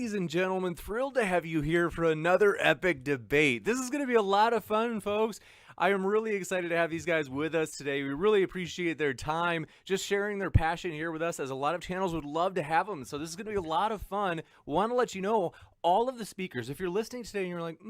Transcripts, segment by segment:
Ladies and gentlemen, thrilled to have you here for another epic debate. This is going to be a lot of fun, folks. I am really excited to have these guys with us today. We really appreciate their time, just sharing their passion here with us, as a lot of channels would love to have them. So this is going to be a lot of fun. Want to let you know, all of the speakers, if you're listening today and you're like,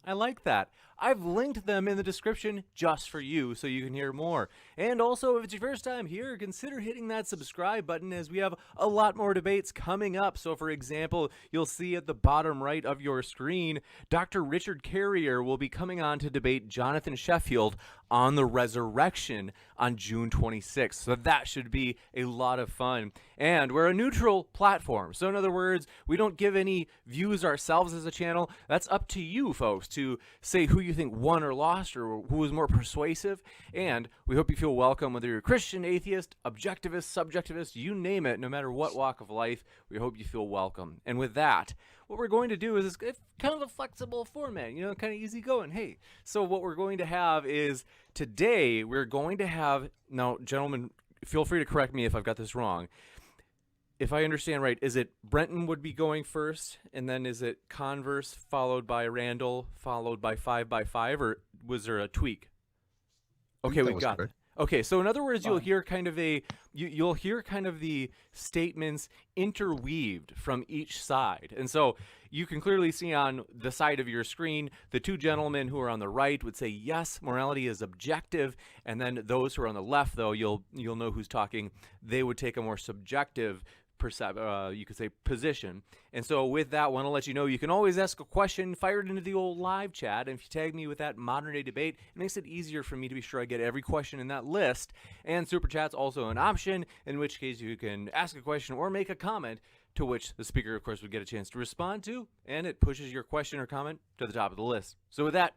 I like that, I've linked them in the description just for you so you can hear more. And also, if it's your first time here, consider hitting that subscribe button, as we have a lot more debates coming up. So for example, you'll see at the bottom right of your screen, Dr. Richard Carrier will be coming on to debate Jonathan Sheffield on the resurrection on June 26th. So that should be a lot of fun. And we're a neutral platform. So in other words, we don't give any views ourselves as a channel. That's up to you folks to say who you think won or lost, or who was more persuasive. And we hope you feel welcome, whether you're Christian, atheist, objectivist, subjectivist, you name it, no matter what walk of life, we hope you feel welcome. And with that, what we're going to do is kind of a flexible format, kind of easy going. Hey, so what we're going to have is, today we're going to have, now gentlemen, feel free to correct me if I've got this wrong. If I understand right, is it Brenton would be going first, and then is it Converse followed by Randal followed by 5x5, or was there a tweak? Okay, we got it. Okay, so in other words, you'll hear kind of you'll hear kind of the statements interweaved from each side. And so you can clearly see on the side of your screen, the two gentlemen who are on the right would say, yes, morality is objective. And then those who are on the left, though, you'll know who's talking, they would take a more subjective you could say position. And so with that, I want to let you know you can always ask a question, fire it into the old live chat, and if you tag me with that modern day debate, it makes it easier for me to be sure I get every question in that list. And super chat's also an option, in which case you can ask a question or make a comment, to which the speaker of course would get a chance to respond to, and it pushes your question or comment to the top of the list. So with that,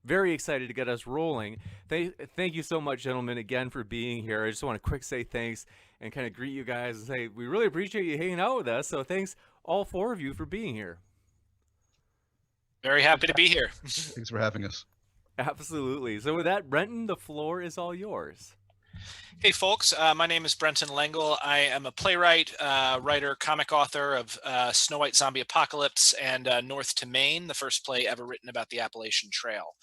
very excited to get us rolling. Thank you so much, gentlemen, again for being here. I just want to quick say thanks and kind of greet you guys and say we really appreciate you hanging out with us. So thanks all four of you for being here. Very happy to be here. Thanks for having us. Absolutely. So with that, Brenton, the floor is all yours. Hey folks, my name is Brenton Lengel. I am a playwright, writer, comic author of Snow White Zombie Apocalypse and North to Maine, the first play ever written about the Appalachian Trail.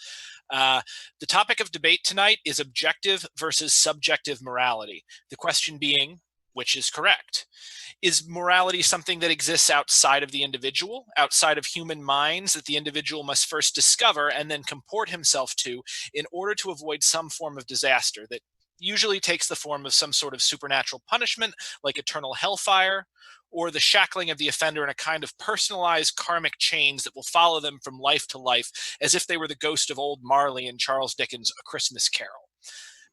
The topic of debate tonight is objective versus subjective morality. The question being, which is correct? Is morality something that exists outside of the individual, outside of human minds, that the individual must first discover and then comport himself to in order to avoid some form of disaster that usually takes the form of some sort of supernatural punishment, like eternal hellfire, or the shackling of the offender in a kind of personalized karmic chains that will follow them from life to life, as if they were the ghost of old Marley in Charles Dickens' A Christmas Carol.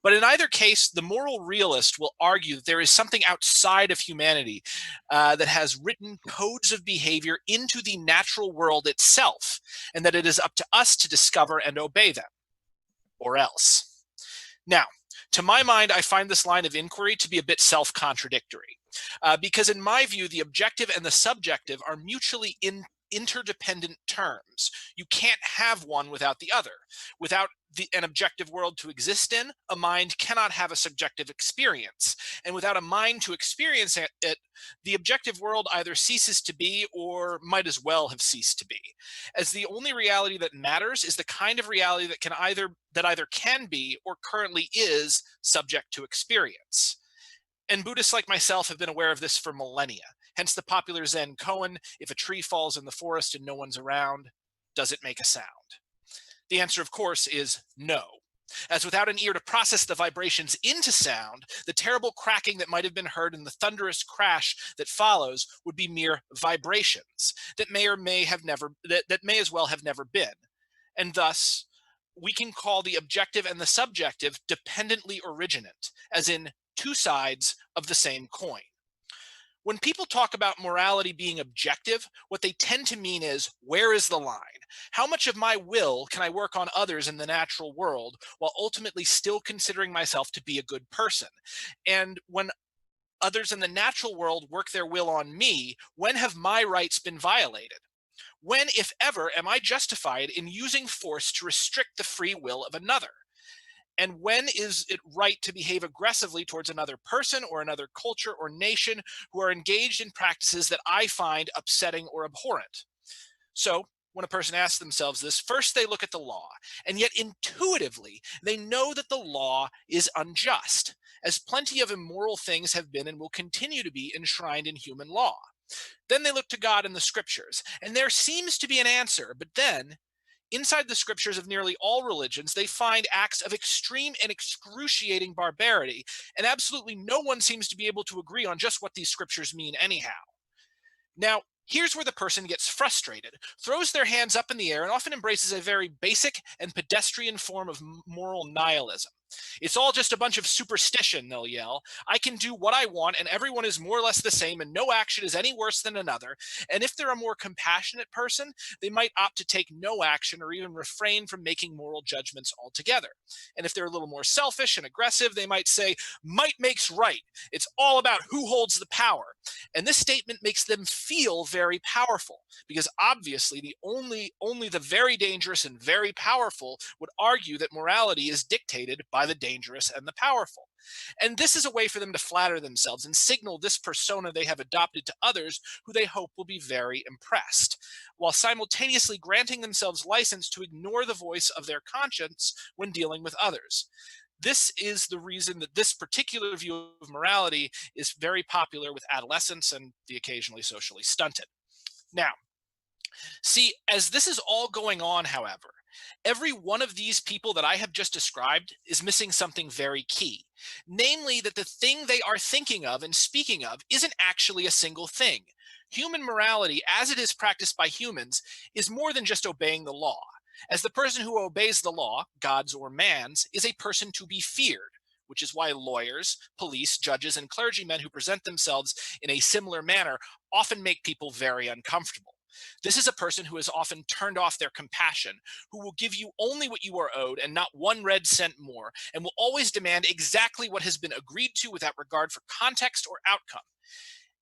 But in either case, the moral realist will argue that there is something outside of humanity that has written codes of behavior into the natural world itself, and that it is up to us to discover and obey them, or else. Now, to my mind, I find this line of inquiry to be a bit self-contradictory, because in my view, the objective and the subjective are mutually interdependent terms. You can't have one without the other. Without an objective world to exist in, a mind cannot have a subjective experience. And without a mind to experience it, the objective world either ceases to be or might as well have ceased to be. As the only reality that matters is the kind of reality that either can be or currently is subject to experience. And Buddhists like myself have been aware of this for millennia. Hence the popular Zen koan, if a tree falls in the forest and no one's around, does it make a sound? The answer, of course, is no. As without an ear to process the vibrations into sound, the terrible cracking that might have been heard and the thunderous crash that follows would be mere vibrations that may as well have never been. And thus, we can call the objective and the subjective dependently originate, as in two sides of the same coin. When people talk about morality being objective, what they tend to mean is, where is the line? How much of my will can I work on others in the natural world while ultimately still considering myself to be a good person? And when others in the natural world work their will on me, when have my rights been violated? When, if ever, am I justified in using force to restrict the free will of another? And when is it right to behave aggressively towards another person or another culture or nation who are engaged in practices that I find upsetting or abhorrent? So, when a person asks themselves this, first they look at the law, and yet intuitively they know that the law is unjust, as plenty of immoral things have been and will continue to be enshrined in human law. Then they look to God and the scriptures, and there seems to be an answer, but then inside the scriptures of nearly all religions, they find acts of extreme and excruciating barbarity, and absolutely no one seems to be able to agree on just what these scriptures mean, anyhow. Now, here's where the person gets frustrated, throws their hands up in the air, and often embraces a very basic and pedestrian form of moral nihilism. It's all just a bunch of superstition, they'll yell. I can do what I want, and everyone is more or less the same, and no action is any worse than another. And if they're a more compassionate person, they might opt to take no action or even refrain from making moral judgments altogether. And if they're a little more selfish and aggressive, they might say, might makes right. It's all about who holds the power. And this statement makes them feel very powerful, because obviously only the very dangerous and very powerful would argue that morality is dictated by the dangerous and the powerful. And this is a way for them to flatter themselves and signal this persona they have adopted to others who they hope will be very impressed, while simultaneously granting themselves license to ignore the voice of their conscience when dealing with others. This is the reason that this particular view of morality is very popular with adolescents and the occasionally socially stunted. Now, see, as this is all going on, however, every one of these people that I have just described is missing something very key. Namely, that the thing they are thinking of and speaking of isn't actually a single thing. Human morality, as it is practiced by humans, is more than just obeying the law. As the person who obeys the law, God's or man's, is a person to be feared, which is why lawyers, police, judges, and clergymen who present themselves in a similar manner often make people very uncomfortable. This is a person who has often turned off their compassion, who will give you only what you are owed and not one red cent more, and will always demand exactly what has been agreed to without regard for context or outcome.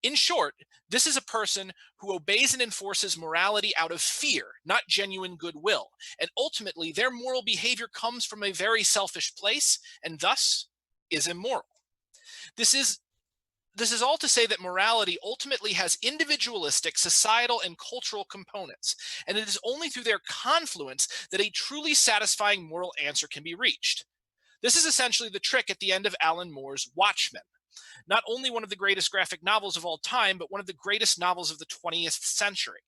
In short, this is a person who obeys and enforces morality out of fear, not genuine goodwill. And ultimately, their moral behavior comes from a very selfish place and thus is immoral. This is this is all to say that morality ultimately has individualistic, societal, and cultural components, and it is only through their confluence that a truly satisfying moral answer can be reached. This is essentially the trick at the end of Alan Moore's Watchmen, not only one of the greatest graphic novels of all time, but one of the greatest novels of the 20th century.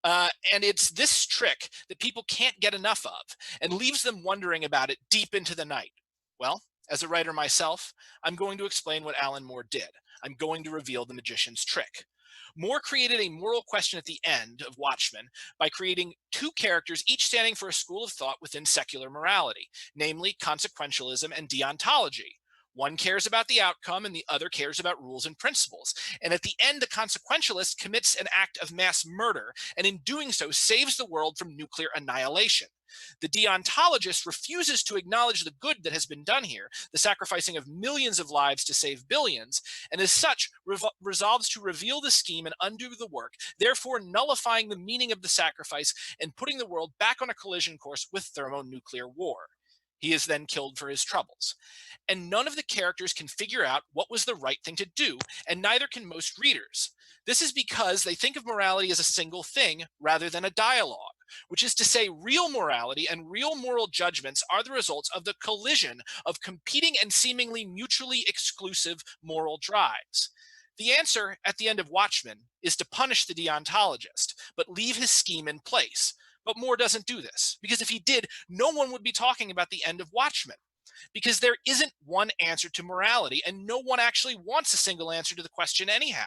And it's this trick that people can't get enough of and leaves them wondering about it deep into the night. Well, as a writer myself, I'm going to explain what Alan Moore did. I'm going to reveal the magician's trick. Moore created a moral question at the end of Watchmen by creating two characters, each standing for a school of thought within secular morality, namely consequentialism and deontology. One cares about the outcome and the other cares about rules and principles. And at the end, the consequentialist commits an act of mass murder, and in doing so saves the world from nuclear annihilation. The deontologist refuses to acknowledge the good that has been done here, the sacrificing of millions of lives to save billions, and as such resolves to reveal the scheme and undo the work, therefore nullifying the meaning of the sacrifice and putting the world back on a collision course with thermonuclear war. He is then killed for his troubles. And none of the characters can figure out what was the right thing to do, and neither can most readers. This is because they think of morality as a single thing rather than a dialogue, which is to say, real morality and real moral judgments are the results of the collision of competing and seemingly mutually exclusive moral drives. The answer at the end of Watchmen is to punish the deontologist, but leave his scheme in place. But Moore doesn't do this, because if he did, no one would be talking about the end of Watchmen. Because there isn't one answer to morality, and no one actually wants a single answer to the question anyhow.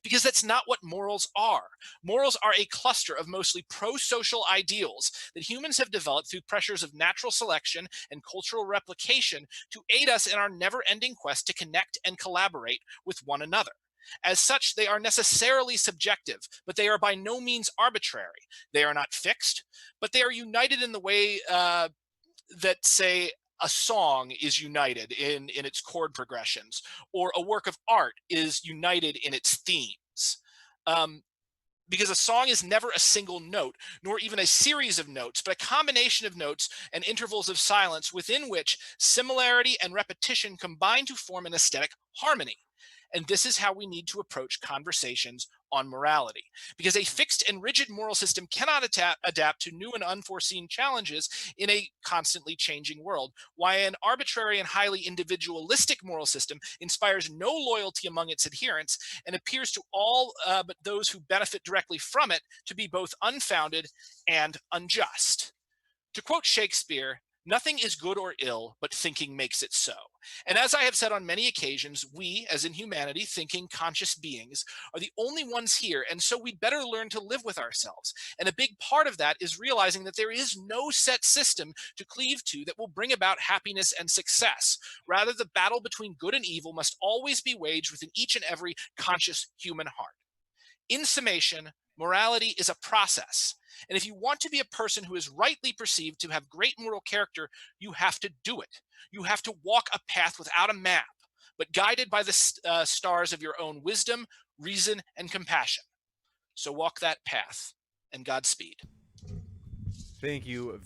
Because that's not what morals are. Morals are a cluster of mostly pro-social ideals that humans have developed through pressures of natural selection and cultural replication to aid us in our never-ending quest to connect and collaborate with one another. As such, they are necessarily subjective, but they are by no means arbitrary. They are not fixed, but they are united in the way that, say, a song is united in its chord progressions, or a work of art is united in its themes. Um, because a song is never a single note, nor even a series of notes, but a combination of notes and intervals of silence within which similarity and repetition combine to form an aesthetic harmony. And this is how we need to approach conversations on morality, because a fixed and rigid moral system cannot adapt to new and unforeseen challenges in a constantly changing world, while an arbitrary and highly individualistic moral system inspires no loyalty among its adherents and appears to all but those who benefit directly from it to be both unfounded and unjust. To quote Shakespeare, nothing is good or ill, but thinking makes it so. And as I have said on many occasions, we, as in humanity, thinking, conscious beings, are the only ones here, and so we'd better learn to live with ourselves. And a big part of that is realizing that there is no set system to cleave to that will bring about happiness and success. Rather, the battle between good and evil must always be waged within each and every conscious human heart. In summation, morality is a process. And if you want to be a person who is rightly perceived to have great moral character, you have to do it. You have to walk a path without a map, but guided by the stars of your own wisdom, reason, and compassion. So walk that path, and Godspeed. Thank you.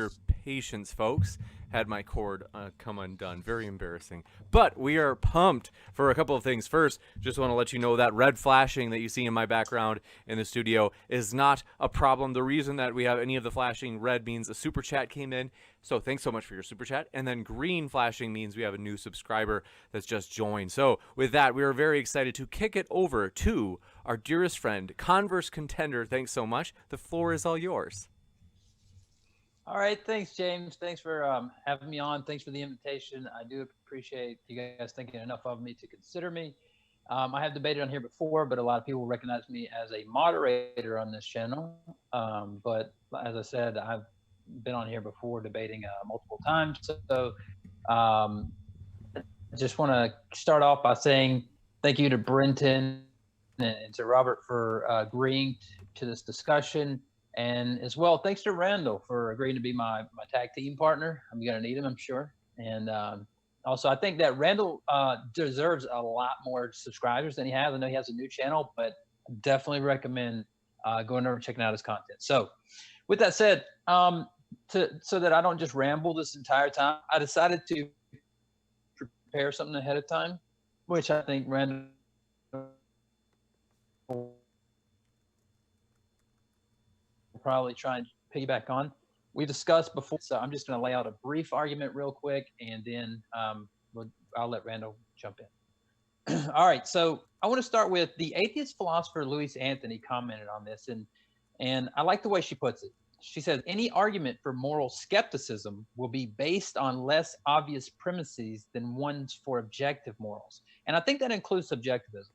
Your patience, folks. Had my cord come undone. Very embarrassing. But we are pumped for a couple of things. First, just want to let you know that red flashing that you see in my background in the studio is not a problem. The reason that we have any of the flashing red means a super chat came in. So thanks so much for your super chat. And then green flashing means we have a new subscriber that's just joined. So with that, we are very excited to kick it over to our dearest friend, Converse Contender. Thanks so much. The floor is all yours. All right, thanks, James. Thanks for having me on. Thanks for the invitation. I do appreciate you guys thinking enough of me to consider me. I have debated on here before, but a lot of people recognize me as a moderator on this channel. But as I said, I've been on here before debating multiple times. So I just want to start off by saying thank you to Brenton and to Robert for agreeing to this discussion. And as well, thanks to Randall for agreeing to be my tag team partner. I'm going to need him, I'm sure. And also, I think that Randall deserves a lot more subscribers than he has. I know he has a new channel, but definitely recommend going over and checking out his content. So with that said, so that I don't just ramble this entire time, I decided to prepare something ahead of time, which I think Randall probably try and piggyback on. We discussed before, so I'm just going to lay out a brief argument real quick, and then I'll let Randall jump in. All right, so I want to start with the atheist philosopher Louise Anthony commented on this, and I like the way she puts it. She says, any argument for moral skepticism will be based on less obvious premises than ones for objective morals. And I think that includes subjectivism.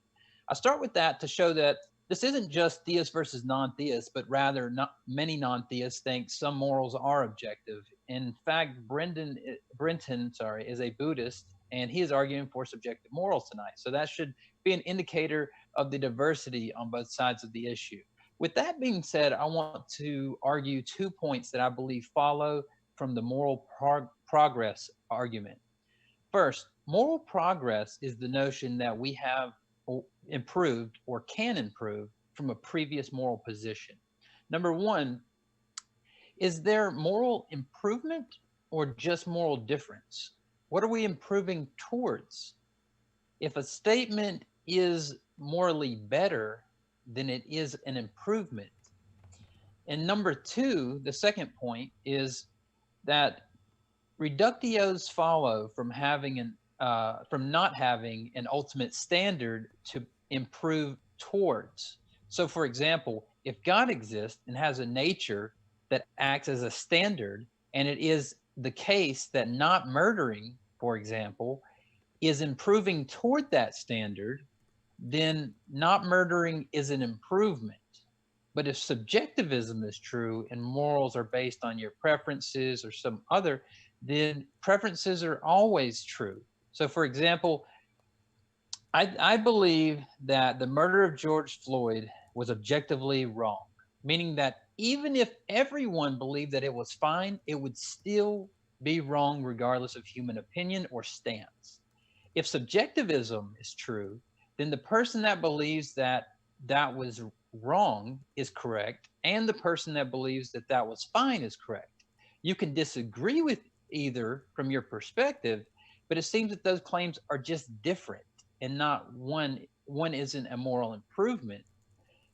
I start with that to show that this isn't just theists versus non-theists, but rather many non-theists think some morals are objective. In fact, Brenton, is a Buddhist, and he is arguing for subjective morals tonight. So that should be an indicator of the diversity on both sides of the issue. With that being said, I want to argue 2 points that I believe follow from the moral progress argument. First, moral progress is the notion that we have improved or can improve from a previous moral position. Number one, is there moral improvement or just moral difference? What are we improving towards? If a statement is morally better, then it is an improvement. And number two, the second point is that reductios follow from not having an ultimate standard to improve towards. So for example, if God exists and has a nature that acts as a standard, and it is the case that not murdering, for example, is improving toward that standard, then not murdering is an improvement. But if subjectivism is true and morals are based on your preferences or some other, then preferences are always true. So for example, I believe that the murder of George Floyd was objectively wrong, meaning that even if everyone believed that it was fine, it would still be wrong regardless of human opinion or stance. If subjectivism is true, then the person that believes that that was wrong is correct, and the person that believes that that was fine is correct. You can disagree with either from your perspective, but it seems that those claims are just different, and not one isn't a moral improvement,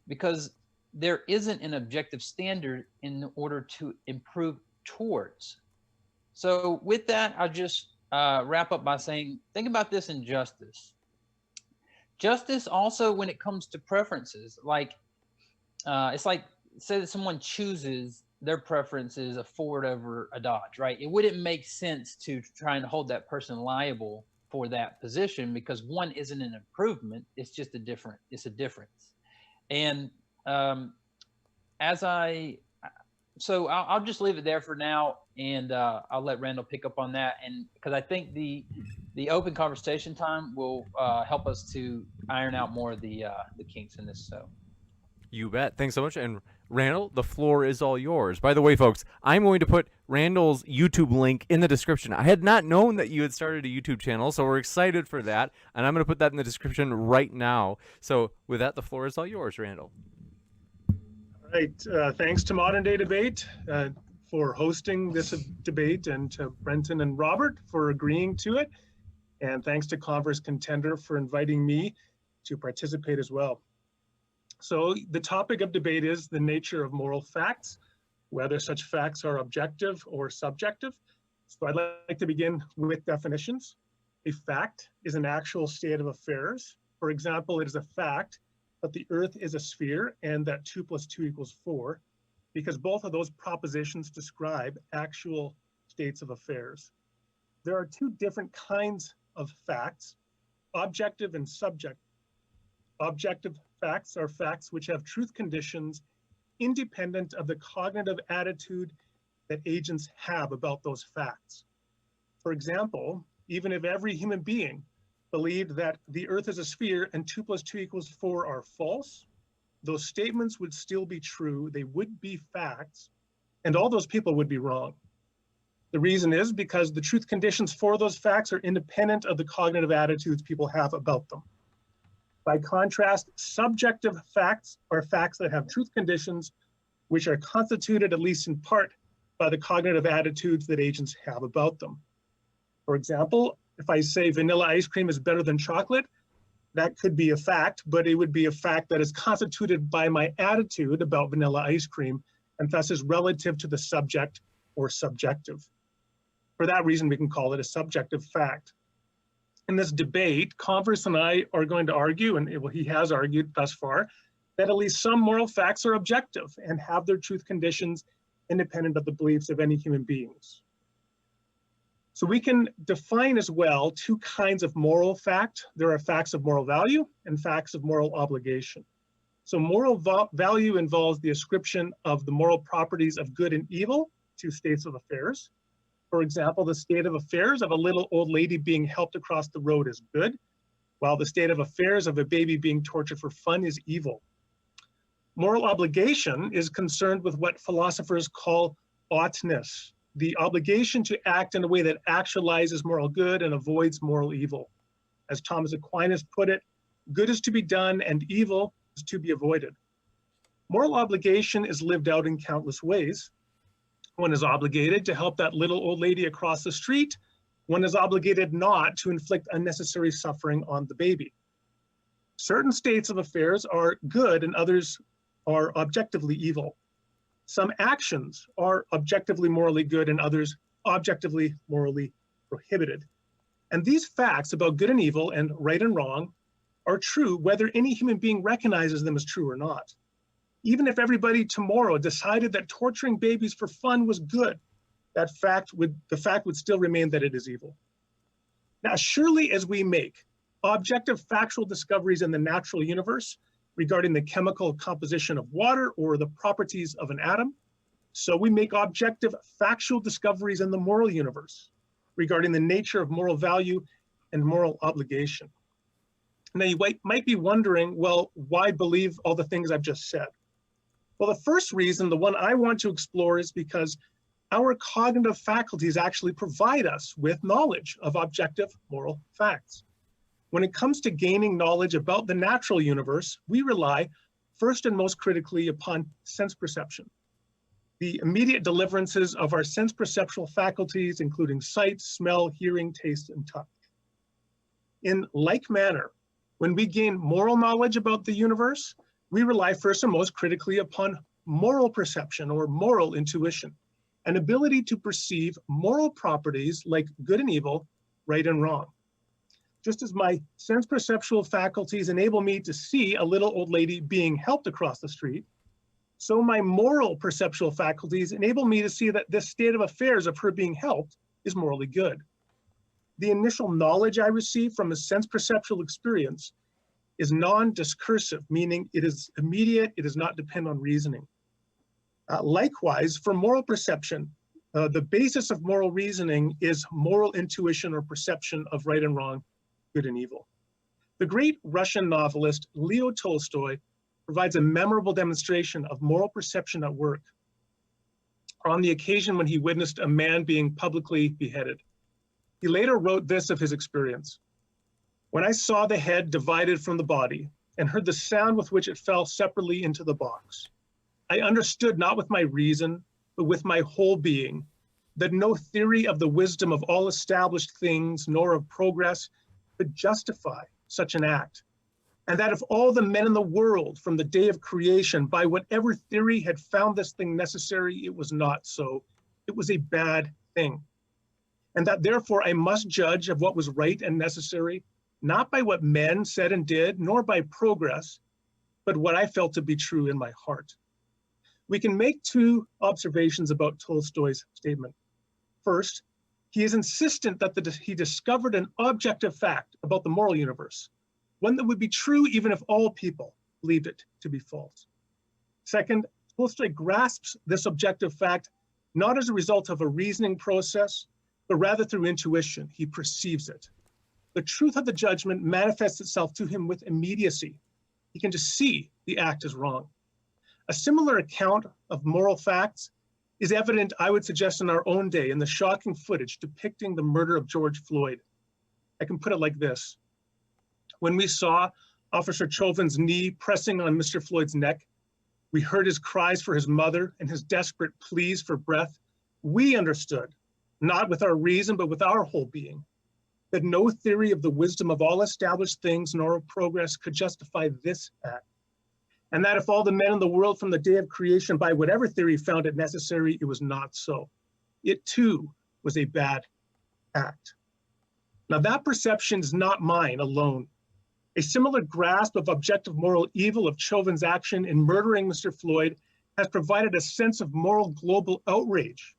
because there isn't an objective standard in order to improve towards. So with that, I'll just wrap up by saying, think about this in justice. Justice also, when it comes to preferences, like it's like, say that someone chooses their preferences a Ford over a Dodge, right? It wouldn't make sense to try and hold that person liable for that position, because one isn't an improvement, it's just a difference. And I'll just leave it there for now, and I'll let Randall pick up on that. And because I think the open conversation time will help us to iron out more of the kinks in this. So You bet. Thanks so much. And Randall, the floor is all yours. By the way, folks, I'm going to put Randall's YouTube link in the description. I had not known that you had started a YouTube channel, so we're excited for that. And I'm going to put that in the description right now. So with that, the floor is all yours, Randall. All right. Thanks to Modern Day Debate for hosting this debate, and to Brenton and Robert for agreeing to it. And thanks to Converse Contender for inviting me to participate as well. So the topic of debate is the nature of moral facts, whether such facts are objective or subjective. So I'd like to begin with definitions. A fact is an actual state of affairs. For example, it is a fact that the Earth is a sphere and that 2 + 2 = 4, because both of those propositions describe actual states of affairs. There are two different kinds of facts, objective and subjective. Objective facts are facts which have truth conditions independent of the cognitive attitude that agents have about those facts. For example, even if every human being believed that the Earth is a sphere and 2 + 2 = 4 are false, those statements would still be true, they would be facts, and all those people would be wrong. The reason is because the truth conditions for those facts are independent of the cognitive attitudes people have about them. By contrast, subjective facts are facts that have truth conditions which are constituted, at least in part, by the cognitive attitudes that agents have about them. For example, if I say vanilla ice cream is better than chocolate, that could be a fact, but it would be a fact that is constituted by my attitude about vanilla ice cream, and thus is relative to the subject or subjective. For that reason, we can call it a subjective fact. In this debate, Converse and I are going to argue, and he has argued thus far, that at least some moral facts are objective and have their truth conditions independent of the beliefs of any human beings. So we can define as well two kinds of moral fact. There are facts of moral value and facts of moral obligation. So moral value involves the ascription of the moral properties of good and evil to states of affairs. For example, the state of affairs of a little old lady being helped across the road is good, while the state of affairs of a baby being tortured for fun is evil. Moral obligation is concerned with what philosophers call oughtness, the obligation to act in a way that actualizes moral good and avoids moral evil. As Thomas Aquinas put it, good is to be done and evil is to be avoided. Moral obligation is lived out in countless ways. One is obligated to help that little old lady across the street. One is obligated not to inflict unnecessary suffering on the baby. Certain states of affairs are good and others are objectively evil. Some actions are objectively morally good and others objectively morally prohibited. And these facts about good and evil and right and wrong are true whether any human being recognizes them as true or not. Even if everybody tomorrow decided that torturing babies for fun was good, the fact would still remain that it is evil. Now, surely as we make objective factual discoveries in the natural universe regarding the chemical composition of water or the properties of an atom, so we make objective factual discoveries in the moral universe regarding the nature of moral value and moral obligation. Now you might be wondering, well, why believe all the things I've just said? Well, the first reason, the one I want to explore, is because our cognitive faculties actually provide us with knowledge of objective moral facts. When it comes to gaining knowledge about the natural universe, we rely first and most critically upon sense perception. The immediate deliverances of our sense perceptual faculties, including sight, smell, hearing, taste, and touch. In like manner, when we gain moral knowledge about the universe, we rely first and most critically upon moral perception or moral intuition, an ability to perceive moral properties like good and evil, right and wrong. Just as my sense perceptual faculties enable me to see a little old lady being helped across the street, so my moral perceptual faculties enable me to see that this state of affairs of her being helped is morally good. The initial knowledge I receive from a sense perceptual experience is non-discursive, meaning it is immediate, it does not depend on reasoning. Likewise, for moral perception, the basis of moral reasoning is moral intuition or perception of right and wrong, good and evil. The great Russian novelist Leo Tolstoy provides a memorable demonstration of moral perception at work on the occasion when he witnessed a man being publicly beheaded. He later wrote this of his experience. "When I saw the head divided from the body and heard the sound with which it fell separately into the box, I understood not with my reason, but with my whole being, that no theory of the wisdom of all established things, nor of progress, could justify such an act. And that if all the men in the world from the day of creation, by whatever theory had found this thing necessary, it was not so. It was a bad thing. And that therefore I must judge of what was right and necessary, not by what men said and did, nor by progress, but what I felt to be true in my heart." We can make two observations about Tolstoy's statement. First, he is insistent that he discovered an objective fact about the moral universe, one that would be true even if all people believed it to be false. Second, Tolstoy grasps this objective fact not as a result of a reasoning process, but rather through intuition. He perceives it. The truth of the judgment manifests itself to him with immediacy. He can just see the act is wrong. A similar account of moral facts is evident, I would suggest, in our own day in the shocking footage depicting the murder of George Floyd. I can put it like this. When we saw Officer Chauvin's knee pressing on Mr. Floyd's neck, we heard his cries for his mother and his desperate pleas for breath. We understood, not with our reason, but with our whole being, that no theory of the wisdom of all established things nor of progress could justify this act. And that if all the men in the world from the day of creation, by whatever theory found it necessary, it was not so. It too was a bad act. Now that perception is not mine alone. A similar grasp of objective moral evil of Chauvin's action in murdering Mr. Floyd has provided a sense of moral global outrage,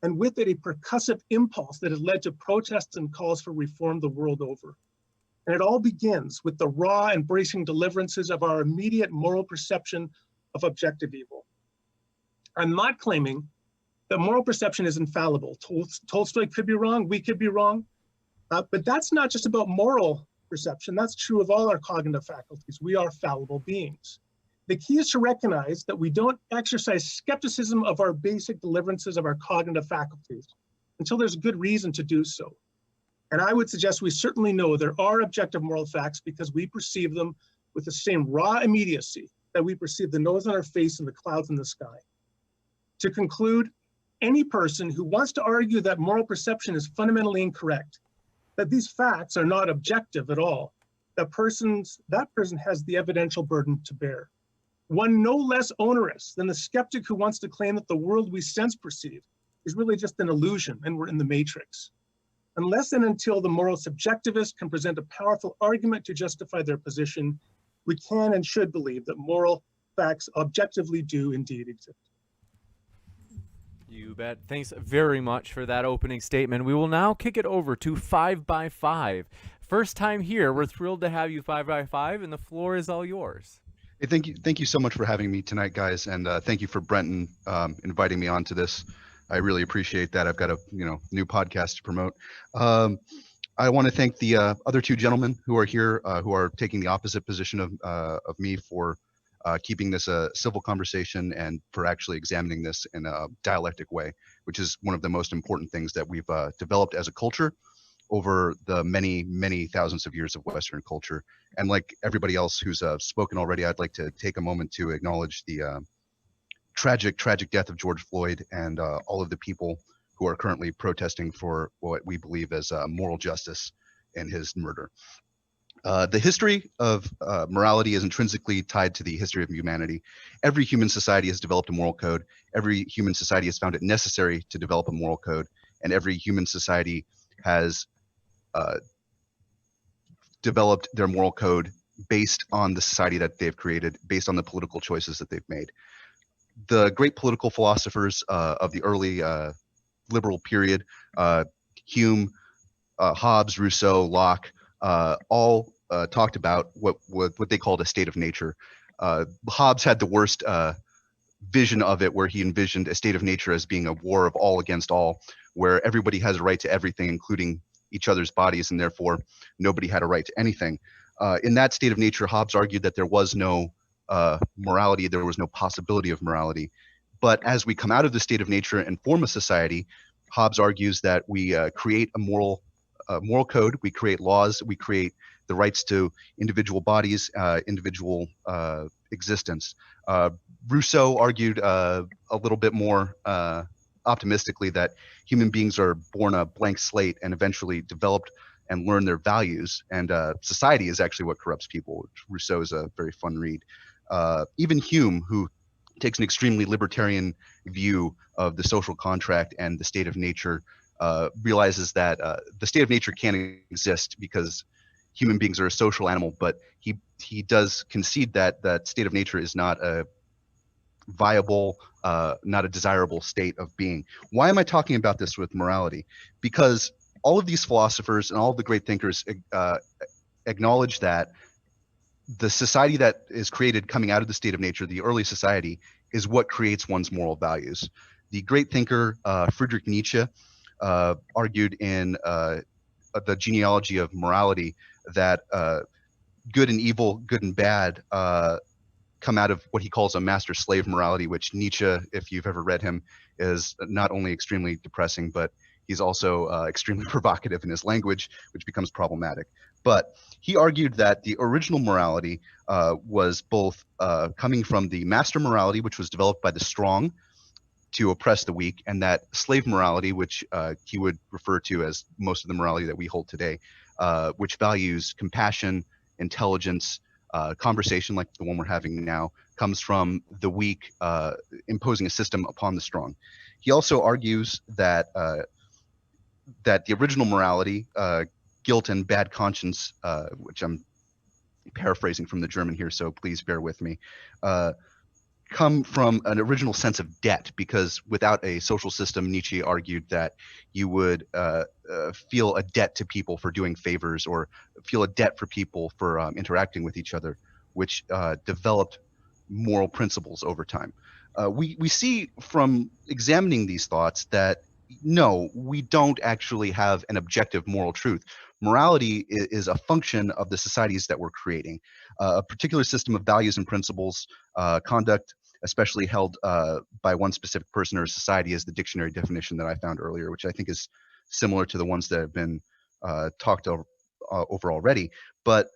and with it a percussive impulse that has led to protests and calls for reform the world over. And it all begins with the raw and bracing deliverances of our immediate moral perception of objective evil. I'm not claiming that moral perception is infallible. Tolstoy could be wrong, we could be wrong, but that's not just about moral perception. That's true of all our cognitive faculties. We are fallible beings. The key is to recognize that we don't exercise skepticism of our basic deliverances of our cognitive faculties until there's good reason to do so. And I would suggest we certainly know there are objective moral facts because we perceive them with the same raw immediacy that we perceive the nose on our face and the clouds in the sky. To conclude, any person who wants to argue that moral perception is fundamentally incorrect, that these facts are not objective at all, that person has the evidential burden to bear. One no less onerous than the skeptic who wants to claim that the world we sense perceive is really just an illusion and we're in the matrix. Unless and until the moral subjectivist can present a powerful argument to justify their position, we can and should believe that moral facts objectively do indeed exist. You bet. Thanks very much for that opening statement. We will now kick it over to 5x5. First time here. We're thrilled to have you 5x5, and the floor is all yours. Hey, thank you so much for having me tonight, guys, and thank you for Brenton inviting me onto this. I really appreciate that. I've got a new podcast to promote. I want to thank the other two gentlemen who are here, who are taking the opposite position of me, for keeping this a civil conversation and for actually examining this in a dialectic way, which is one of the most important things that we've developed as a culture over the many, many thousands of years of Western culture. And like everybody else who's spoken already, I'd like to take a moment to acknowledge the tragic death of George Floyd and all of the people who are currently protesting for what we believe as moral justice in his murder. The history of morality is intrinsically tied to the history of humanity. Every human society has developed a moral code. Every human society has found it necessary to develop a moral code. And every human society has developed their moral code based on the society that they've created, based on the political choices that they've made. The great political philosophers of the early liberal period, Hume, Hobbes, Rousseau, Locke, all talked about what they called a state of nature. Hobbes had the worst vision of it, where he envisioned a state of nature as being a war of all against all, where everybody has a right to everything, including each other's bodies, and therefore nobody had a right to anything. In that state of nature, Hobbes argued that there was no morality, there was no possibility of morality. But as we come out of the state of nature and form a society, Hobbes argues that we create a moral code, we create laws, we create the rights to individual bodies, individual existence. Rousseau argued a little bit more optimistically that human beings are born a blank slate and eventually developed and learn their values, and society is actually what corrupts people. Rousseau is a very fun read. Even Hume, who takes an extremely libertarian view of the social contract and the state of nature, realizes that the state of nature can't exist because human beings are a social animal, but he does concede that that state of nature is not a viable, not a desirable state of being. Why am I talking about this with morality? Because all of these philosophers and all of the great thinkers acknowledge that the society that is created coming out of the state of nature, the early society, is what creates one's moral values. The great thinker Friedrich Nietzsche argued in the genealogy of morality that good and evil, good and bad, come out of what he calls a master-slave morality, which Nietzsche, if you've ever read him, is not only extremely depressing, but he's also extremely provocative in his language, which becomes problematic. But he argued that the original morality was both coming from the master morality, which was developed by the strong to oppress the weak, and that slave morality, which he would refer to as most of the morality that we hold today, which values compassion, intelligence, conversation like the one we're having now, comes from the weak imposing a system upon the strong. He also argues that that the original morality, guilt and bad conscience, which I'm paraphrasing from the German here, so please bear with me, come from an original sense of debt, because without a social system, Nietzsche argued that you would feel a debt to people for doing favors, or feel a debt for people for interacting with each other, which developed moral principles over time. We see from examining these thoughts that no, we don't actually have an objective moral truth. Morality is a function of the societies that we're creating. A particular system of values and principles, conduct, especially held by one specific person or society, is the dictionary definition that I found earlier, which I think is similar to the ones that have been talked over already. But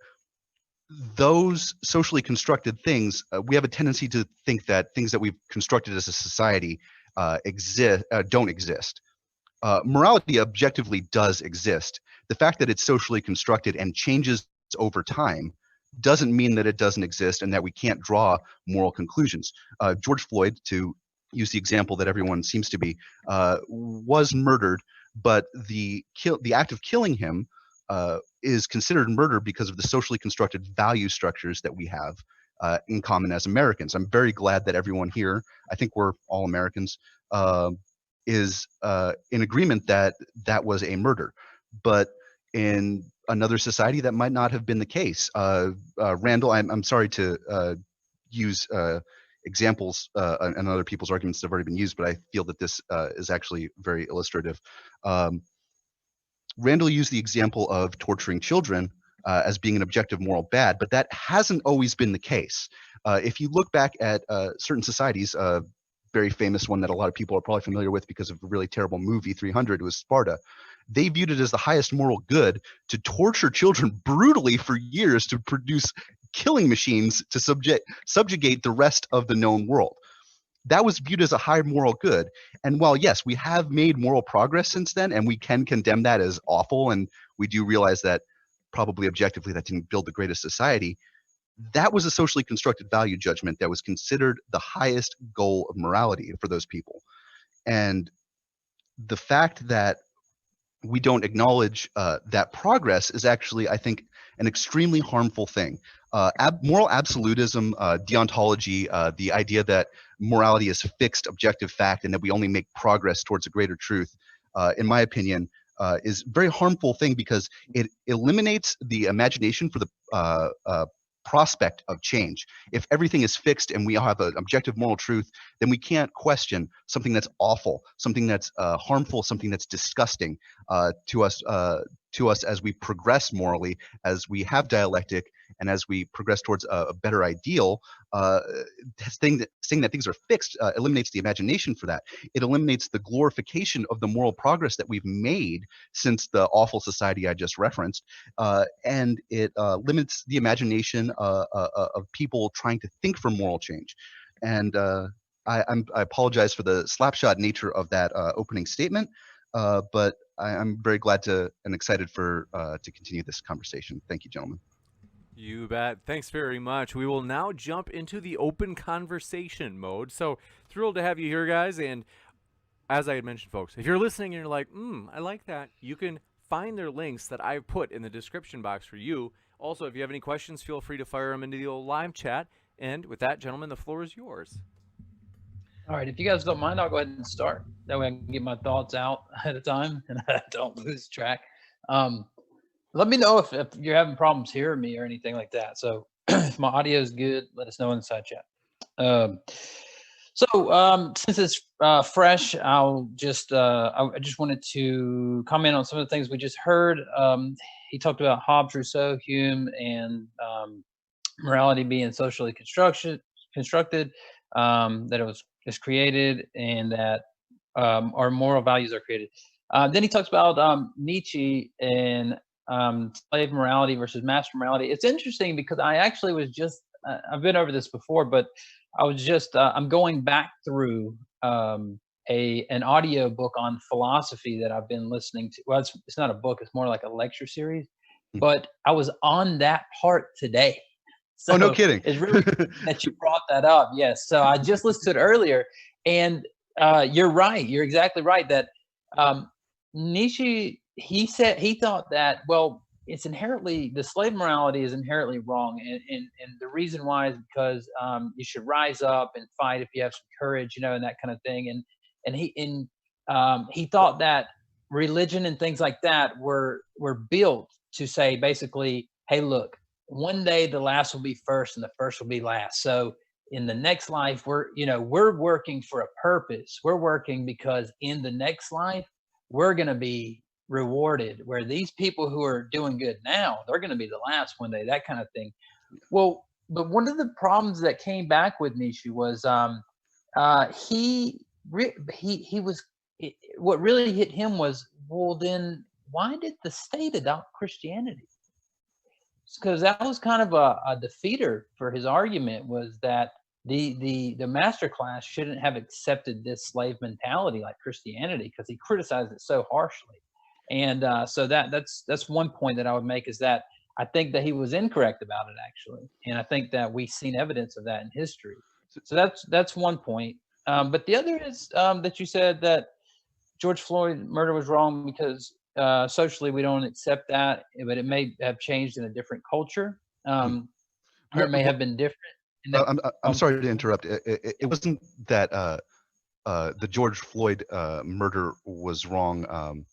those socially constructed things, we have a tendency to think that things that we've constructed as a society don't exist. Morality objectively does exist. The fact that it's socially constructed and changes over time doesn't mean that it doesn't exist and that we can't draw moral conclusions. George Floyd, to use the example that everyone seems to be, was murdered, but the act of killing him is considered murder because of the socially constructed value structures that we have in common as Americans. I'm very glad that everyone here, I think we're all Americans, is in agreement that that was a murder. But in another society, that might not have been the case. Randall, I'm sorry to use examples and other people's arguments that have already been used, but I feel that this is actually very illustrative. Randall used the example of torturing children as being an objective moral bad, but that hasn't always been the case. If you look back at certain societies, very famous one that a lot of people are probably familiar with because of a really terrible movie, 300, was Sparta. They viewed it as the highest moral good to torture children brutally for years to produce killing machines to subjugate the rest of the known world. That was viewed as a high moral good. And while, yes, we have made moral progress since then, and we can condemn that as awful, and we do realize that probably objectively that didn't build the greatest society, that was a socially constructed value judgment that was considered the highest goal of morality for those people. And the fact that we don't acknowledge that progress is actually, I think, an extremely harmful thing. Moral absolutism, deontology, the idea that morality is fixed objective fact and that we only make progress towards a greater truth, in my opinion, is a very harmful thing because it eliminates the imagination for the prospect of change. If everything is fixed and we have an objective moral truth, then we can't question something that's awful, something that's harmful, something that's disgusting to us as we progress morally, as we have dialectic, and as we progress towards a better ideal. Saying that things are fixed eliminates the imagination for that. It eliminates the glorification of the moral progress that we've made since the awful society I just referenced, and it limits the imagination of people trying to think for moral change. And I apologize for the slapshot nature of that opening statement, but I'm very glad to and excited for to continue this conversation. Thank you, gentlemen. You bet. Thanks very much. We will now jump into the open conversation mode. So thrilled to have you here, guys. And as I had mentioned, folks, if you're listening and you're like, I like that, you can find their links that I've put in the description box for you. Also, if you have any questions, feel free to fire them into the old live chat. And with that, gentlemen, the floor is yours. All right, if you guys don't mind, I'll go ahead and start. That way I can get my thoughts out ahead of time and I don't lose track. Let me know if you're having problems hearing me or anything like that. So if my audio is good, let us know in the side chat. Since it's fresh, I'll just I just wanted to comment on some of the things we just heard. He talked about Hobbes, Rousseau, Hume, and morality being socially constructed, that it was just created, and that our moral values are created. Then he talks about Nietzsche and slave morality versus master morality. It's interesting because I actually was just, I've been over this before, but I was just, I'm going back through an audio book on philosophy that I've been listening to. Well, it's not a book, it's more like a lecture series, but I was on that part today. So oh, no kidding. It's really that you brought that up. Yes. So I just listened to it earlier, and you're right. You're exactly right that Nietzsche, he thought that, well, it's inherently, the slave morality is inherently wrong. And the reason why is because you should rise up and fight if you have some courage, and that kind of thing. And he thought that religion and things like that were built to say, basically, hey, look, one day the last will be first and the first will be last. So in the next life, we're working for a purpose. We're working because in the next life, we're going to be rewarded, where these people who are doing good now, they're going to be the last one day, that kind of thing. Well, but one of the problems that came back with Nietzsche was he was, what really hit him was, well, then why did the state adopt Christianity? Because that was kind of a defeater for his argument, was that the master class shouldn't have accepted this slave mentality like Christianity, because he criticized it so harshly. And so that's one point that I would make, is that I think that he was incorrect about it, actually. And I think that we've seen evidence of that in history. So that's one point. But the other is that you said that George Floyd murder was wrong because socially we don't accept that, but it may have changed in a different culture, or it may have been different. I'm sorry to interrupt. It wasn't that the George Floyd murder was wrong.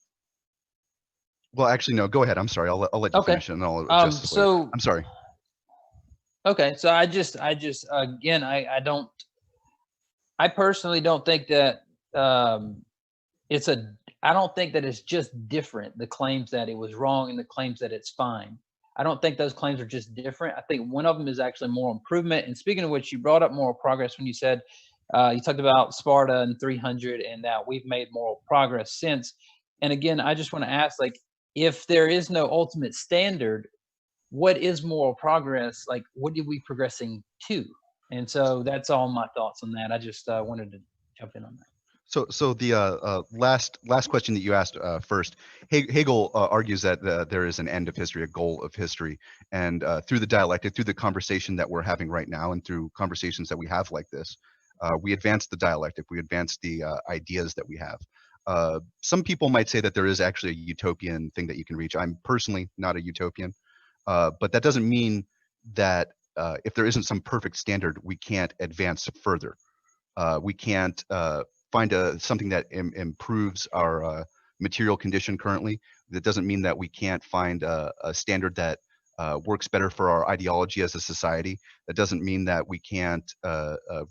Well, actually, no. Go ahead. I'm sorry. I'll let you finish it, and I'll adjust this later. I'm sorry. Okay, so I just again, I personally don't think that it's I don't think that it's just different, the claims that it was wrong and the claims that it's fine. I don't think those claims are just different. I think one of them is actually moral improvement. And speaking of which, you brought up moral progress when you said, you talked about Sparta and 300 and that we've made moral progress since. And again, I just want to ask, like, if there is no ultimate standard, what is moral progress? Like, what are we progressing to? And so that's all my thoughts on that. I just wanted to jump in on that. So the last question that you asked first, Hegel argues that there is an end of history, a goal of history, and through the dialectic, through the conversation that we're having right now, and through conversations that we have like this, we advance the dialectic, we advance the ideas that we have. Some people might say that there is actually a utopian thing that you can reach. I'm personally not a utopian, but that doesn't mean that if there isn't some perfect standard, we can't advance further. We can't find something that improves our material condition currently. That doesn't mean that we can't find a standard that works better for our ideology as a society. That doesn't mean that we can't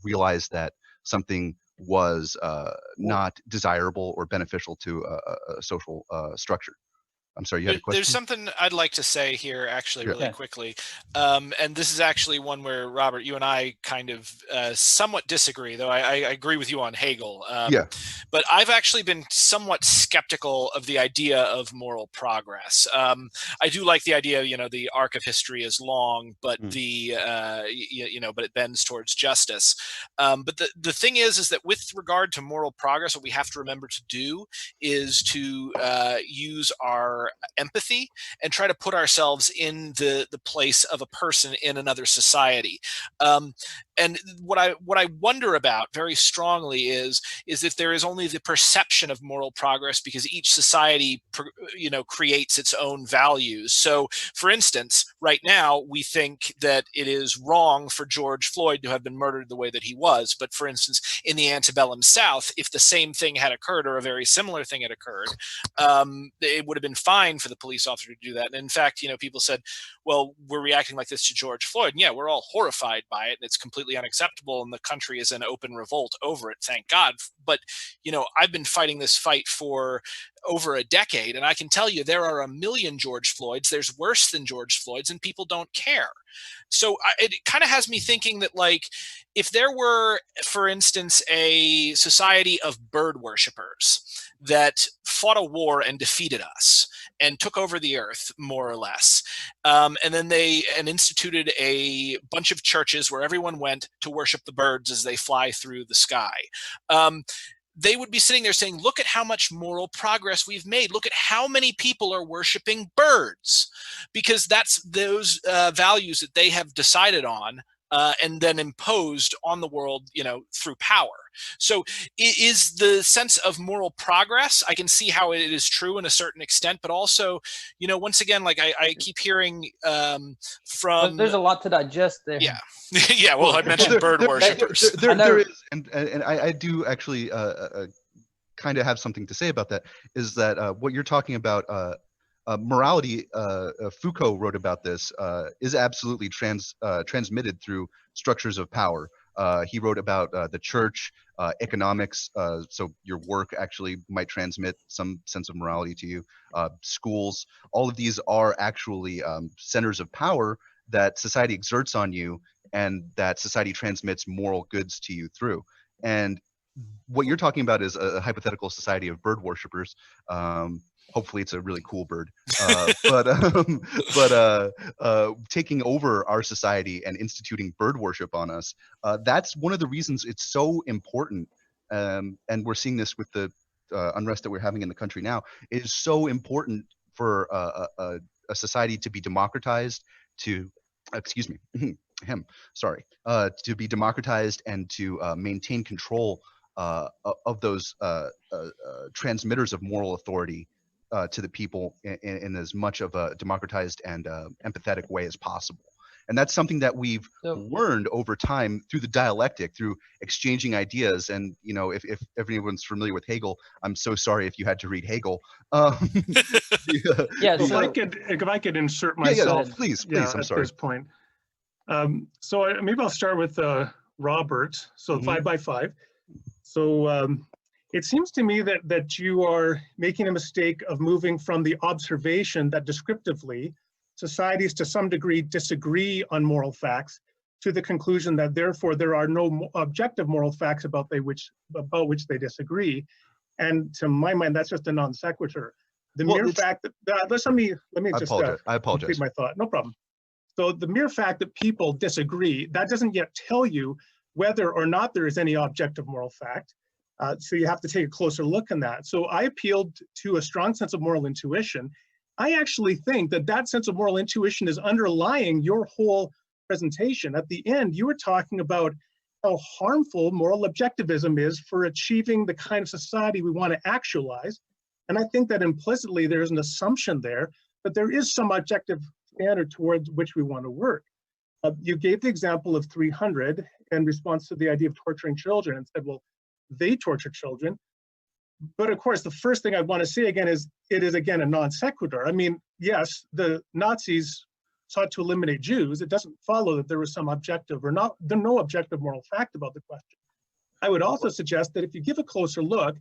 realize that something was not desirable or beneficial to a social structure. I'm sorry, you had a question? There's something I'd like to say here, actually, Sure. really Yeah. quickly. And this is actually one where, Robert, you and I kind of somewhat disagree, though I agree with you on Hegel. Yeah. But I've actually been somewhat skeptical of the idea of moral progress. I do like the idea, the arc of history is long, but but it bends towards justice. But the thing is that with regard to moral progress, what we have to remember to do is to use our empathy and try to put ourselves in the place of a person in another society. And what I wonder about very strongly is if there is only the perception of moral progress because each society creates its own values. So, for instance, right now we think that it is wrong for George Floyd to have been murdered the way that he was. But for instance, in the antebellum South, if the same thing had occurred or a very similar thing had occurred, it would have been fine for the police officer to do that. And in fact, people said, well, we're reacting like this to George Floyd. And yeah, we're all horrified by it, and it's completely unacceptable, and the country is in open revolt over it, thank God. But, I've been fighting this fight for over a decade, and I can tell you there are a million George Floyds. There's worse than George Floyd's, and people don't care. So it kind of has me thinking that, like, if there were, for instance, a society of bird worshippers that fought a war and defeated us and took over the earth, more or less, and then they instituted a bunch of churches where everyone went to worship the birds as they fly through the sky. They would be sitting there saying, look at how much moral progress we've made. Look at how many people are worshiping birds, because that's those values that they have decided on and then imposed on the world, through power. So is the sense of moral progress, I can see how it is true in a certain extent, but also, once again, like I keep hearing from... There's a lot to digest there. Yeah. Yeah, well, I mentioned bird worshippers. There is, and I do actually kind of have something to say about that, is that what you're talking about, morality, Foucault wrote about this, is absolutely transmitted through structures of power. He wrote about the church, economics, so your work actually might transmit some sense of morality to you. Schools, all of these are actually centers of power that society exerts on you, and that society transmits moral goods to you through. And what you're talking about is a hypothetical society of bird worshippers. Hopefully it's a really cool bird, but taking over our society and instituting bird worship on us, that's one of the reasons it's so important. And we're seeing this with the unrest that we're having in the country now. It is so important for a society to be democratized, to be democratized and to maintain control of those transmitters of moral authority to the people in as much of a democratized and empathetic way as possible. And that's something that we've learned over time through the dialectic, through exchanging ideas. And, if everyone's familiar with Hegel, I'm so sorry if you had to read Hegel. If I could insert myself, please, I'm sorry. At this point. Maybe I'll start with Robert. So 5 by 5. So It seems to me that you are making a mistake of moving from the observation that descriptively societies to some degree disagree on moral facts to the conclusion that therefore there are no objective moral facts about which they disagree. And to my mind, that's just a non sequitur. The mere fact that let me just I apologize. complete my thought. No problem. So the mere fact that people disagree, that doesn't yet tell you whether or not there is any objective moral fact. So you have to take a closer look in that. So I appealed to a strong sense of moral intuition. I actually think that sense of moral intuition is underlying your whole presentation. At the end, you were talking about how harmful moral objectivism is for achieving the kind of society we want to actualize. And I think that implicitly there's an assumption there that there is some objective standard towards which we want to work. You gave the example of 300 in response to the idea of torturing children and said, well, they torture children. But of course, the first thing I want to say again is it is again a non sequitur. I mean, yes, the Nazis sought to eliminate Jews. It doesn't follow that there was some objective or not, there's no objective moral fact about the question. I would also suggest that if you give a closer look,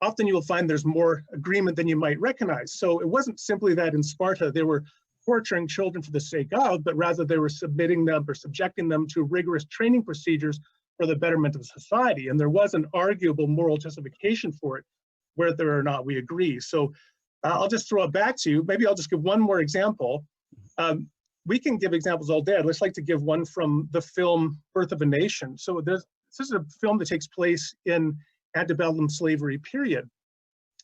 often you will find there's more agreement than you might recognize. So it wasn't simply that in Sparta they were torturing children for the sake of, but rather they were submitting them or subjecting them to rigorous training procedures for the betterment of society. And there was an arguable moral justification for it, whether or not we agree. So I'll just throw it back to you. Maybe I'll just give one more example. We can give examples all day. I'd just like to give one from the film Birth of a Nation. So this is a film that takes place in antebellum slavery period.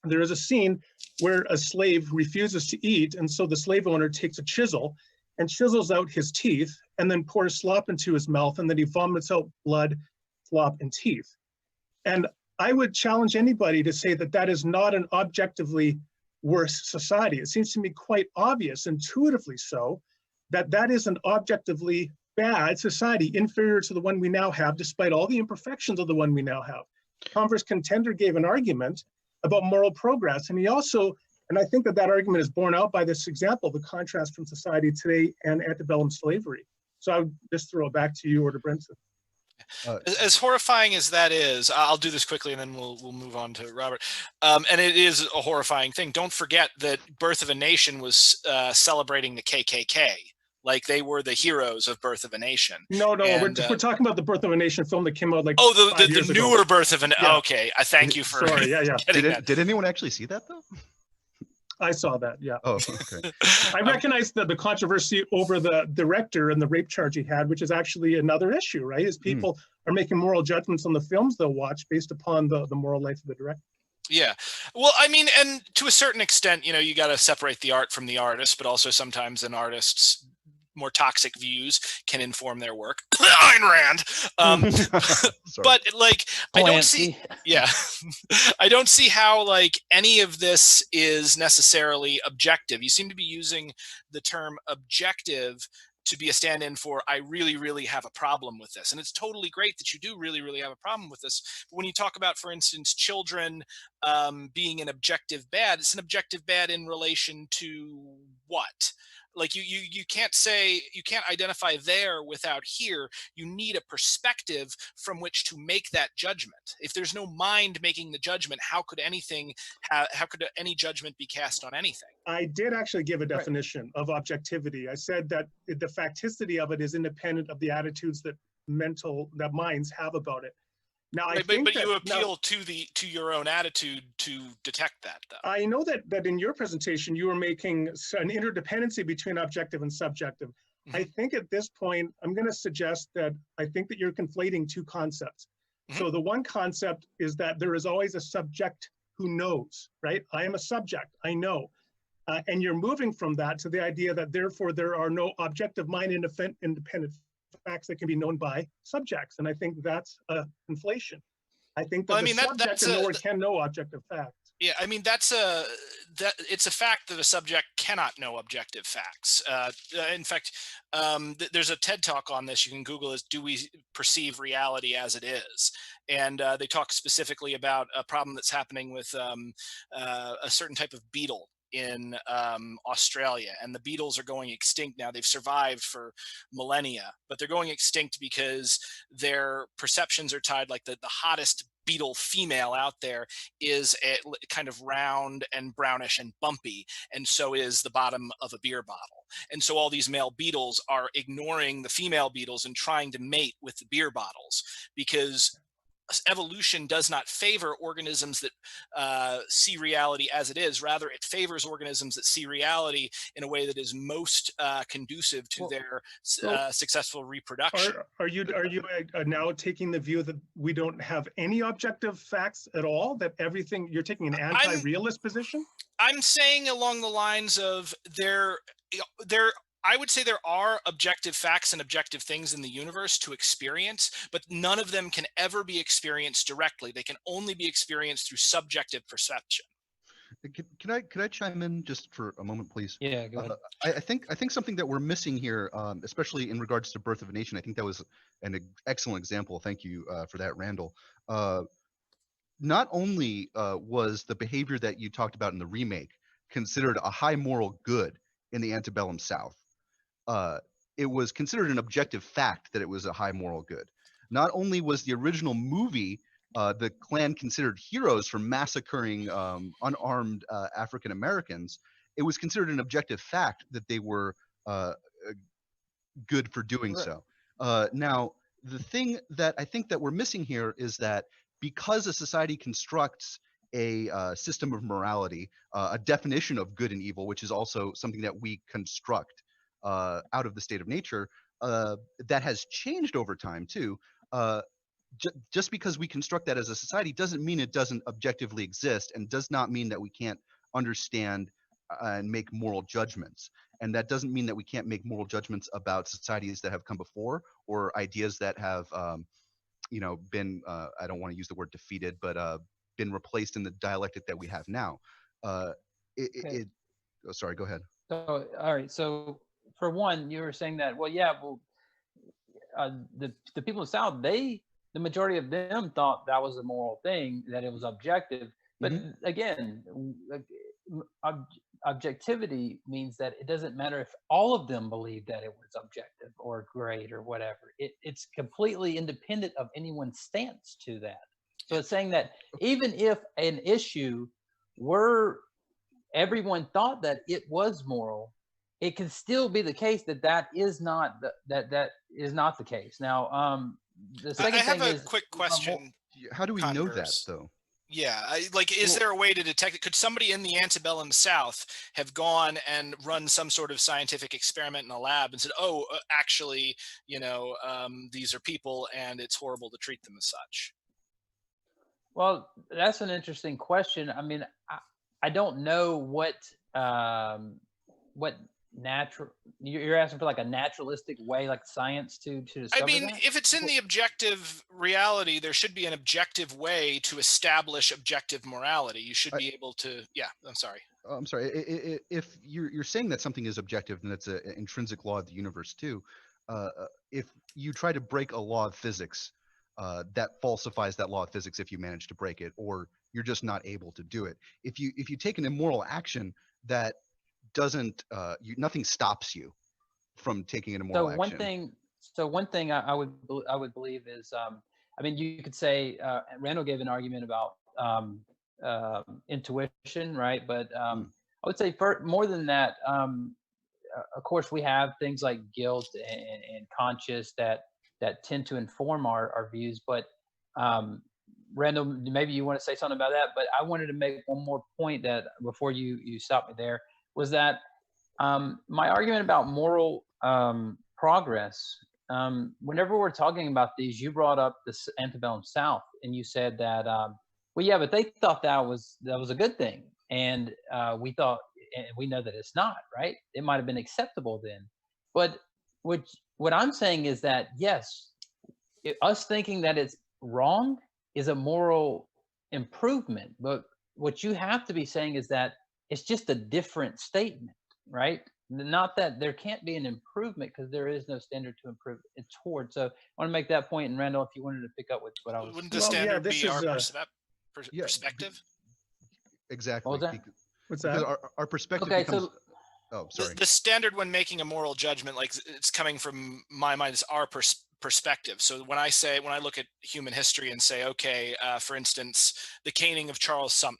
There is a scene where a slave refuses to eat, and so the slave owner takes a chisel and chisels out his teeth and then pours slop into his mouth, and then he vomits out blood, slop, and teeth. And I would challenge anybody to say that that is not an objectively worse society. It seems to me quite obvious, intuitively so, that that is an objectively bad society, inferior to the one we now have, despite all the imperfections of the one we now have. Converse Contender gave an argument about moral progress, and he also, and I think that argument is borne out by this example, the contrast from society today and antebellum slavery. So I would just throw it back to you or to Brenton. As horrifying as that is, I'll do this quickly and then we'll move on to Robert. And it is a horrifying thing. Don't forget that Birth of a Nation was celebrating the KKK. Like they were the heroes of Birth of a Nation. No, we're talking about the Birth of a Nation film that came out like the newer Birth of a Nation. Yeah. Okay, I thank you for. Sorry, yeah. Did anyone actually see that though? I saw that, yeah. Oh, okay. I recognize the controversy over the director and the rape charge he had, which is actually another issue, right? Is people are making moral judgments on the films they'll watch based upon the moral life of the director. Yeah. Well, I mean, and to a certain extent, you got to separate the art from the artist, but also sometimes an artist's more toxic views can inform their work. Ayn Rand. But like, I don't see, I don't see how like any of this is necessarily objective. You seem to be using the term objective to be a stand-in for, I really, really have a problem with this. And it's totally great that you do really, really have a problem with this. But when you talk about, for instance, children being an objective bad, it's an objective bad in relation to what? Like you can't say, you can't identify there without here. You need a perspective from which to make that judgment. If there's no mind making the judgment, how could any judgment be cast on anything? I did actually give a definition of objectivity. I said that the facticity of it is independent of the attitudes that minds have about it. Now, but you appeal to your own attitude to detect that, though. I know that in your presentation you were making an interdependency between objective and subjective. Mm-hmm. I think at this point I'm going to suggest that I think that you're conflating two concepts. Mm-hmm. So the one concept is that there is always a subject who knows, right? I am a subject, I know. And you're moving from that to the idea that therefore there are no objective mind independent facts that can be known by subjects, and I think that's a conflation. I think that subject and knower can know objective facts. Yeah, I mean it's a fact that a subject cannot know objective facts. In fact, there's a TED talk on this. You can Google this. Do we perceive reality as it is? And they talk specifically about a problem that's happening with a certain type of beetle in Australia, and the beetles are going extinct now. They've survived for millennia, but they're going extinct because their perceptions are tied, like the hottest beetle female out there is kind of round and brownish and bumpy, and so is the bottom of a beer bottle. And so all these male beetles are ignoring the female beetles and trying to mate with the beer bottles, because evolution does not favor organisms that see reality as it is. Rather, it favors organisms that see reality in a way that is most conducive to their successful reproduction. Are you now taking the view that we don't have any objective facts at all? That everything, you're taking an anti-realist position? I'm saying along the lines of I would say there are objective facts and objective things in the universe to experience, but none of them can ever be experienced directly. They can only be experienced through subjective perception. Can I chime in just for a moment, please? Yeah, go ahead. I think something that we're missing here, especially in regards to Birth of a Nation, I think that was an excellent example. Thank you for that, Randall. Not only was the behavior that you talked about in the remake considered a high moral good in the antebellum South, it was considered an objective fact that it was a high moral good. Not only was the original movie the Klan considered heroes for massacring unarmed African Americans, it was considered an objective fact that they were good for doing so. Now, the thing that I think that we're missing here is that because a society constructs a system of morality, a definition of good and evil, which is also something that we construct out of the state of nature, that has changed over time too. Just because we construct that as a society doesn't mean it doesn't objectively exist, and does not mean that we can't understand and make moral judgments. And that doesn't mean that we can't make moral judgments about societies that have come before, or ideas that have, been, I don't want to use the word defeated, but been replaced in the dialectic that we have now. Sorry, go ahead. So, all right. So for one, you were saying that, the people in the South, the majority of them thought that was a moral thing, that it was objective. But again, objectivity means that it doesn't matter if all of them believe that it was objective or great or whatever. It's completely independent of anyone's stance to that. So it's saying that even if an issue were, everyone thought that it was moral, it can still be the case that is not the case. Now, the second thing is, I have a quick question. How do we know that, though? Yeah, is there a way to detect it? Could somebody in the antebellum South have gone and run some sort of scientific experiment in a lab and said, "Oh, actually, these are people, and it's horrible to treat them as such"? Well, that's an interesting question. I mean, I don't know what natural, you're asking for, like a naturalistic way, like science to discover I mean, that? if it's in the objective reality, there should be an objective way to establish objective morality. You should be able to, I'm sorry. I'm sorry. If you're saying that something is objective, then it's an intrinsic law of the universe too. If you try to break a law of physics, that falsifies that law of physics if you manage to break it, or you're just not able to do it. If you take an immoral action that doesn't, nothing stops you from taking an immoral action. One thing I would believe is, I mean, you could say, Randall gave an argument about intuition, right? But I would say more than that, of course, we have things like guilt and conscience that tend to inform our views. But Randall, maybe you want to say something about that. But I wanted to make one more point that before you stop me there, was that my argument about moral progress, whenever we're talking about these, you brought up this antebellum South, and you said that, but they thought that was a good thing, and we thought, and we know that it's not, right? It might have been acceptable then, but what I'm saying is that yes, us thinking that it's wrong is a moral improvement, but what you have to be saying is that it's just a different statement, right? Not that there can't be an improvement, because there is no standard to improve it toward. So I want to make that point. And Randall, if you wanted to pick up with what I was. Wouldn't the standard be our perspective? Exactly. What was that? What's that? Our perspective Okay, becomes, so oh, sorry. The standard when making a moral judgment, like it's coming from my mind, is our perspective. So when I look at human history and say, okay, for instance, the caning of Charles Sumner,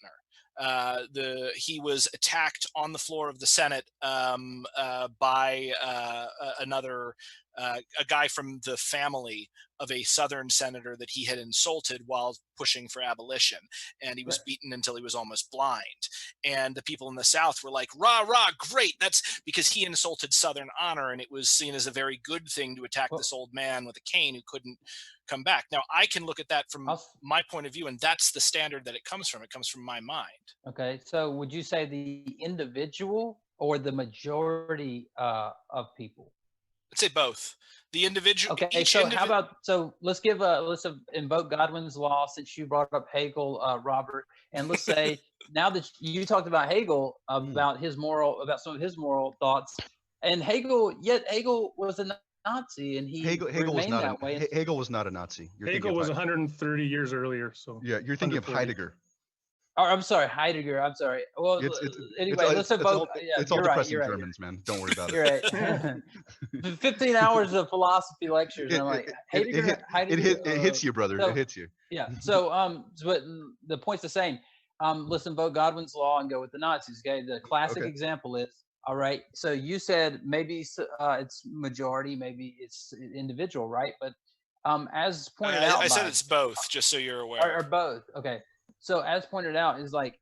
he was attacked on the floor of the Senate by a guy from the family of a Southern senator that he had insulted while pushing for abolition, and he was beaten until he was almost blind. And the people in the South were like, "Rah rah, great!" That's because he insulted Southern honor, and it was seen as a very good thing to attack this old man with a cane who couldn't come back. Now I can look at that from my point of view, and that's the standard that it comes from. It comes from my mind. Okay, so would you say the individual or the majority of people? I'd say both. The individual. Okay, so how about, so let's invoke Godwin's law, since you brought up Hegel, Robert, and let's say now that you talked about Hegel, about some of his moral thoughts, and Hegel was a Nazi, and Hegel remained that way. Hegel was not a Nazi. Hegel was 130 years earlier. So yeah, you're thinking of Heidegger. Oh, I'm sorry, Heidegger. I'm sorry. Well, anyway, let's invoke. It's all depressing Germans, man. Don't worry about it. You're right. 15 hours of philosophy lectures. And I'm like, Heidegger. It hits you, brother. So, it hits you. Yeah. So, but the point's the same. Let's invoke Godwin's law and go with the Nazis. Okay. The classic example is, all right. So you said maybe it's majority, maybe it's individual, right? But as pointed out, I said it's both, just so you're aware. Or both. Okay. So as pointed out, is like,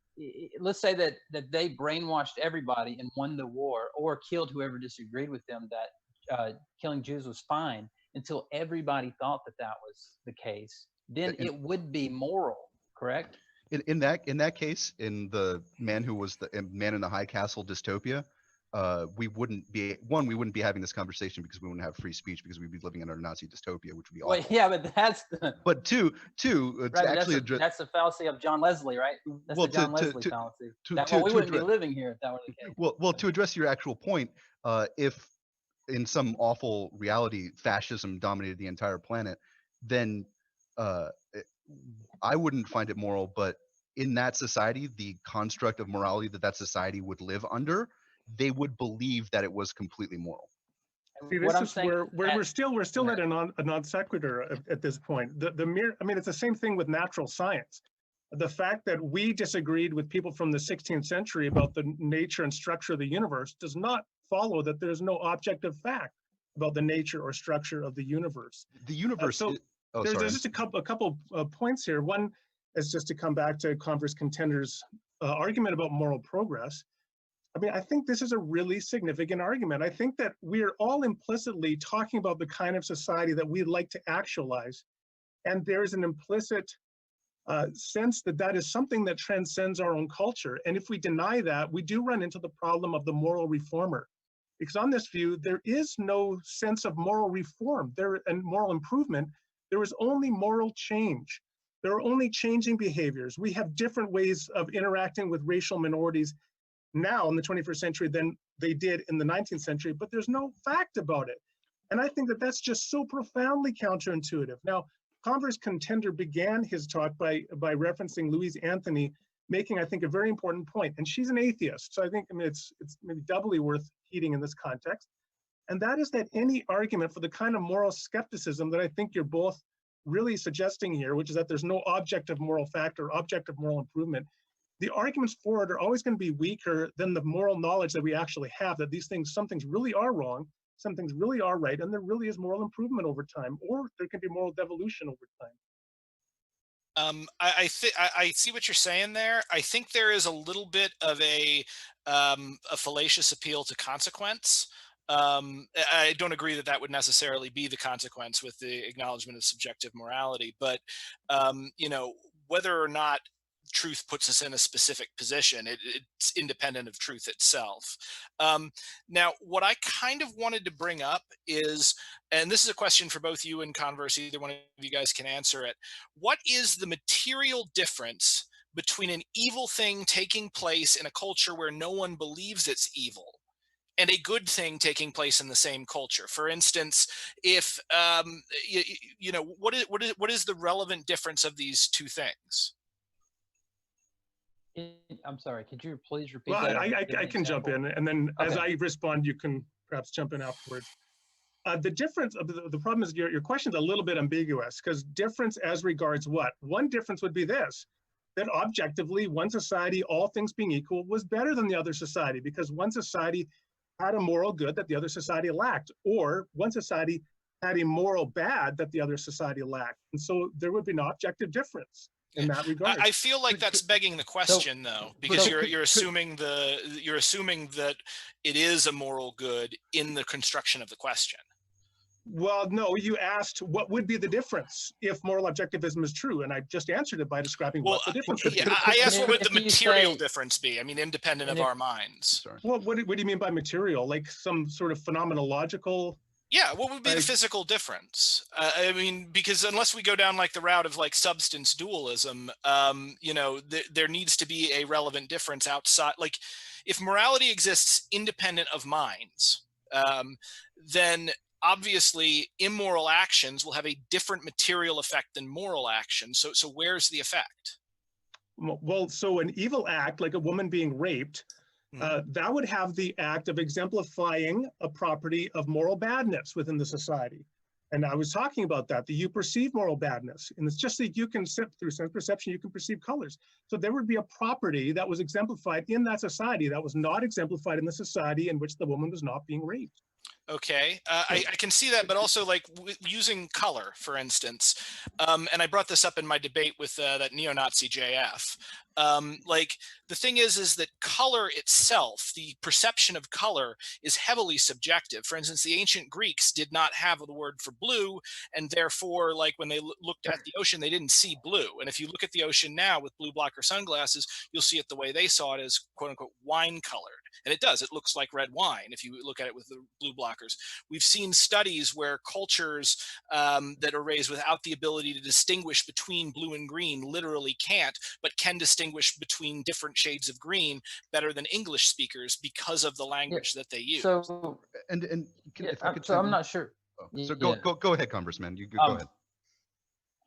let's say that they brainwashed everybody and won the war, or killed whoever disagreed with them, that killing Jews was fine, until everybody thought that was the case. Then it would be moral, correct? In that case, in the man who was the man in the high castle dystopia, we wouldn't be having this conversation, because we wouldn't have free speech, because we'd be living in a Nazi dystopia, which would be awful. Well, yeah, but that's the. But two, right, actually, that's the fallacy of John Leslie, right? That's the John Leslie fallacy. We wouldn't be living here if that were the case. Well, to address your actual point, if in some awful reality fascism dominated the entire planet, then I wouldn't find it moral. But in that society, the construct of morality that society would live under, they would believe that it was completely moral. See, this is where we're still at a non sequitur at this point. It's the same thing with natural science. The fact that we disagreed with people from the 16th century about the nature and structure of the universe does not follow that there's no objective fact about the nature or structure of the universe. The universe. There's just a couple of points here. One is just to come back to Converse Contender's argument about moral progress. I think this is a really significant argument. I think that we are all implicitly talking about the kind of society that we'd like to actualize. And there's an implicit sense that is something that transcends our own culture. And if we deny that, we do run into the problem of the moral reformer. Because on this view, there is no sense of moral reform and moral improvement. There is only moral change. There are only changing behaviors. We have different ways of interacting with racial minorities now in the 21st century than they did in the 19th century, but there's no fact about it. And I think that that's just so profoundly counterintuitive. Now, Converse Contender began his talk by referencing Louise Anthony, making, I think, a very important point. And she's an atheist, so I think it's maybe doubly worth heeding in this context. And that is that any argument for the kind of moral skepticism that I think you're both really suggesting here, which is that there's no objective moral fact or objective moral improvement, the arguments for it are always going to be weaker than the moral knowledge that we actually have, that some things really are wrong, some things really are right, and there really is moral improvement over time, or there can be moral devolution over time. I see what you're saying there. I think there is a little bit of a fallacious appeal to consequence. I don't agree that would necessarily be the consequence with the acknowledgement of subjective morality, but whether or not truth puts us in a specific position, it's independent of truth itself. Now, what I kind of wanted to bring up is, and this is a question for both you and Converse, either one of you guys can answer it. What is the material difference between an evil thing taking place in a culture where no one believes it's evil and a good thing taking place in the same culture? For instance, if what is the relevant difference of these two things? I'm sorry, could you please repeat that? Well, I can jump in, and then as I respond, you can perhaps jump in afterwards. The difference, the problem is your question's a little bit ambiguous, because difference as regards what? One difference would be this, that objectively one society, all things being equal, was better than the other society, because one society had a moral good that the other society lacked, or one society had a moral bad that the other society lacked. And so there would be an objective difference in that regard. I feel like that's begging the question, though, because you're assuming that it is a moral good in the construction of the question. Well, no, you asked what would be the difference if moral objectivism is true, and I just answered it by describing what the difference would be. I asked what would the If you material say- difference be? I mean, independent of our minds. Sorry. Well, what do you mean by material? Like some sort of phenomenological? Yeah, what would be the physical difference? I mean, because unless we go down like the route of like substance dualism, you know, there needs to be a relevant difference outside. Like, if morality exists independent of minds, then obviously immoral actions will have a different material effect than moral actions. So where's the effect? Well, so an evil act, like a woman being raped, that would have the act of exemplifying a property of moral badness within the society. And I was talking about that you perceive moral badness, and it's just that you can, through sense perception, you can perceive colors. So there would be a property that was exemplified in that society that was not exemplified in the society in which the woman was not being raped. Okay, I can see that, but also like using color, for instance, and I brought this up in my debate with that neo-Nazi JF. Like, the thing is that color itself, the perception of color, is heavily subjective. For instance, the ancient Greeks did not have the word for blue, and therefore, like, when they looked at the ocean, they didn't see blue. And if you look at the ocean now with blue blocker sunglasses, you'll see it the way they saw it, as quote unquote wine colored. And it does, it looks like red wine if you look at it with the blue blockers. We've seen studies where cultures that are raised without the ability to distinguish between blue and green literally can't, but can distinguish between different shades of green better than English speakers because of the language that they use. So, And if I could so I'm not sure. Oh, so go ahead, Congressman. You go ahead.